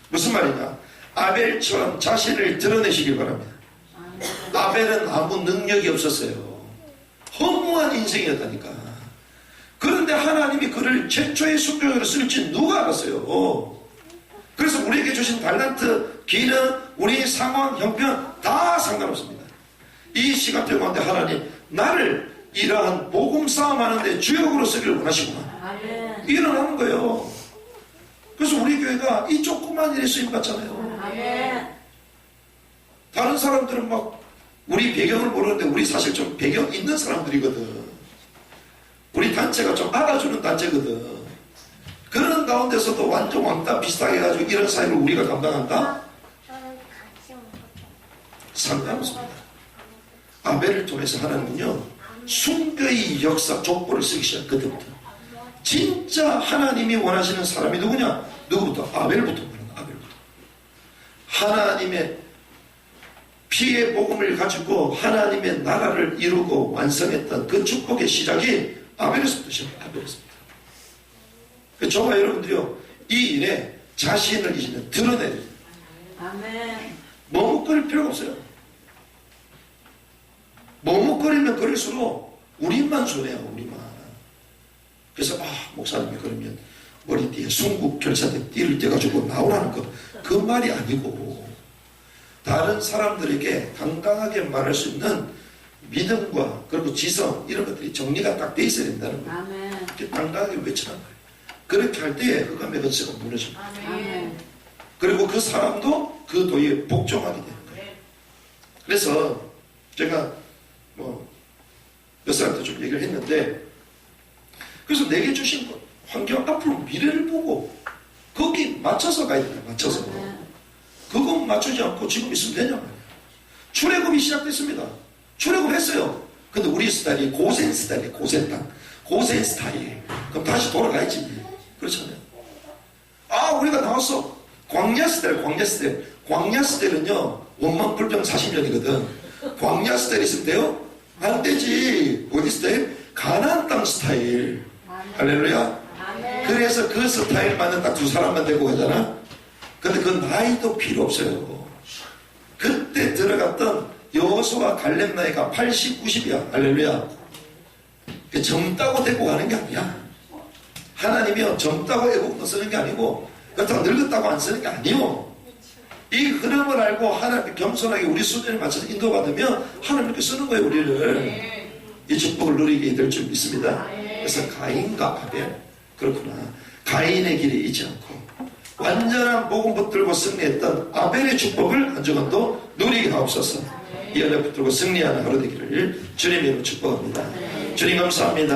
무슨 말이냐? 아벨처럼 자신을 드러내시길 바랍니다. 아벨은 아무 능력이 없었어요. 허무한 인생이었다니까. 그런데 하나님이 그를 최초의 순교자로 쓸지 누가 알았어요? 그래서 우리에게 주신 달란트, 기능, 우리의 상황, 형편 다 상관없습니다. 이 시간대 가운데 하나님 나를 이러한 복음 싸움하는데 주역으로 쓰기를 원하시구나. 일어나는 거예요. 그래서 우리 교회가 이 조그만 일에 쓰임 받잖아요. 다른 사람들은 막 우리 배경을 모르는데 우리 사실 좀 배경 있는 사람들이거든. 우리 단체가 좀 알아주는 단체거든. 그런 가운데서도 완전 왕따 비슷하게 해가지고 이런 사역을 우리가 감당한다? 상관없습니다. 아벨을 통해서 하나님은요 순교의 역사 족보를 쓰기 시작. 그때부터 진짜 하나님이 원하시는 사람이 누구냐? 누구부터? 아벨부터 말한다. 아벨부터. 하나님의 피의 복음을 가지고 하나님의 나라를 이루고 완성했던 그 축복의 시작이 아벨에서부터 시작합니다. 아벨에서부터. 저와 여러분들이요 이 일에 자신을 이제는 드러내야 됩니다. 아멘. 머뭇거릴 필요가 없어요. 머뭇거리면 그럴수록 우리만 손해요. 우리만. 그래서 목사님이 그러면 머리띠에 순국 결사대 띠를 떼가지고 나오라는 그 말이 아니고 다른 사람들에게 당당하게 말할 수 있는 믿음과 그리고 지성 이런 것들이 정리가 딱 돼 있어야 된다는 거예요. 아멘. 당당하게 외치는 거예요. 그렇게 할 때에 흑암의 권세가 무너집니다. 아멘. 그리고 그 사람도 그 도에 복종하게 되는 거예요. 그래서 제가 몇 사람한테 좀 얘기를 했는데 그래서 내게 주신 것 환경 앞으로 미래를 보고 거기 맞춰서 가야 돼요. 맞춰서. 그거 맞추지 않고 지금 있으면 되냐 말이야. 출애굽이 시작됐습니다. 출애굽 했어요. 근데 우리 스타일이 고센 스타일이에요. 고센 스타일. 그럼 다시 돌아가야지. 그렇잖아요. 우리가 나왔어. 광야 스타일은요 원망불평 40년이거든. 광야 스타일 있으면 돼요? 안 되지. 어디 스타일? 가나안 땅 스타일. 할렐루야. 그래서 그 스타일 맞는 딱 두 사람만 데리고 가잖아. 근데 그 나이도 필요 없어요. 그때 들어갔던 여호수아 갈렙 나이가 80, 90이야. 할렐루야. 젊다고 데리고 가는 게 아니야. 하나님이요 젊다고 애국도 쓰는 게 아니고 그렇다고 늙었다고 안 쓰는 게 아니요. 이 흐름을 알고 하나님께 겸손하게 우리 수준에 맞춰서 인도받으면 하나님께 쓰는 거예요. 우리를 이 축복을 누리게 될 줄 믿습니다. 그래서 가인과 아벨 그렇구나. 가인의 길에 있지 않고 완전한 복음 붙들고 승리했던 아벨의 축복을 한 주간도 누리게 하옵소서. 이 은혜 붙들고 승리하는 하루 되기를 주님의 이름으로 축복합니다. 주님 감사합니다.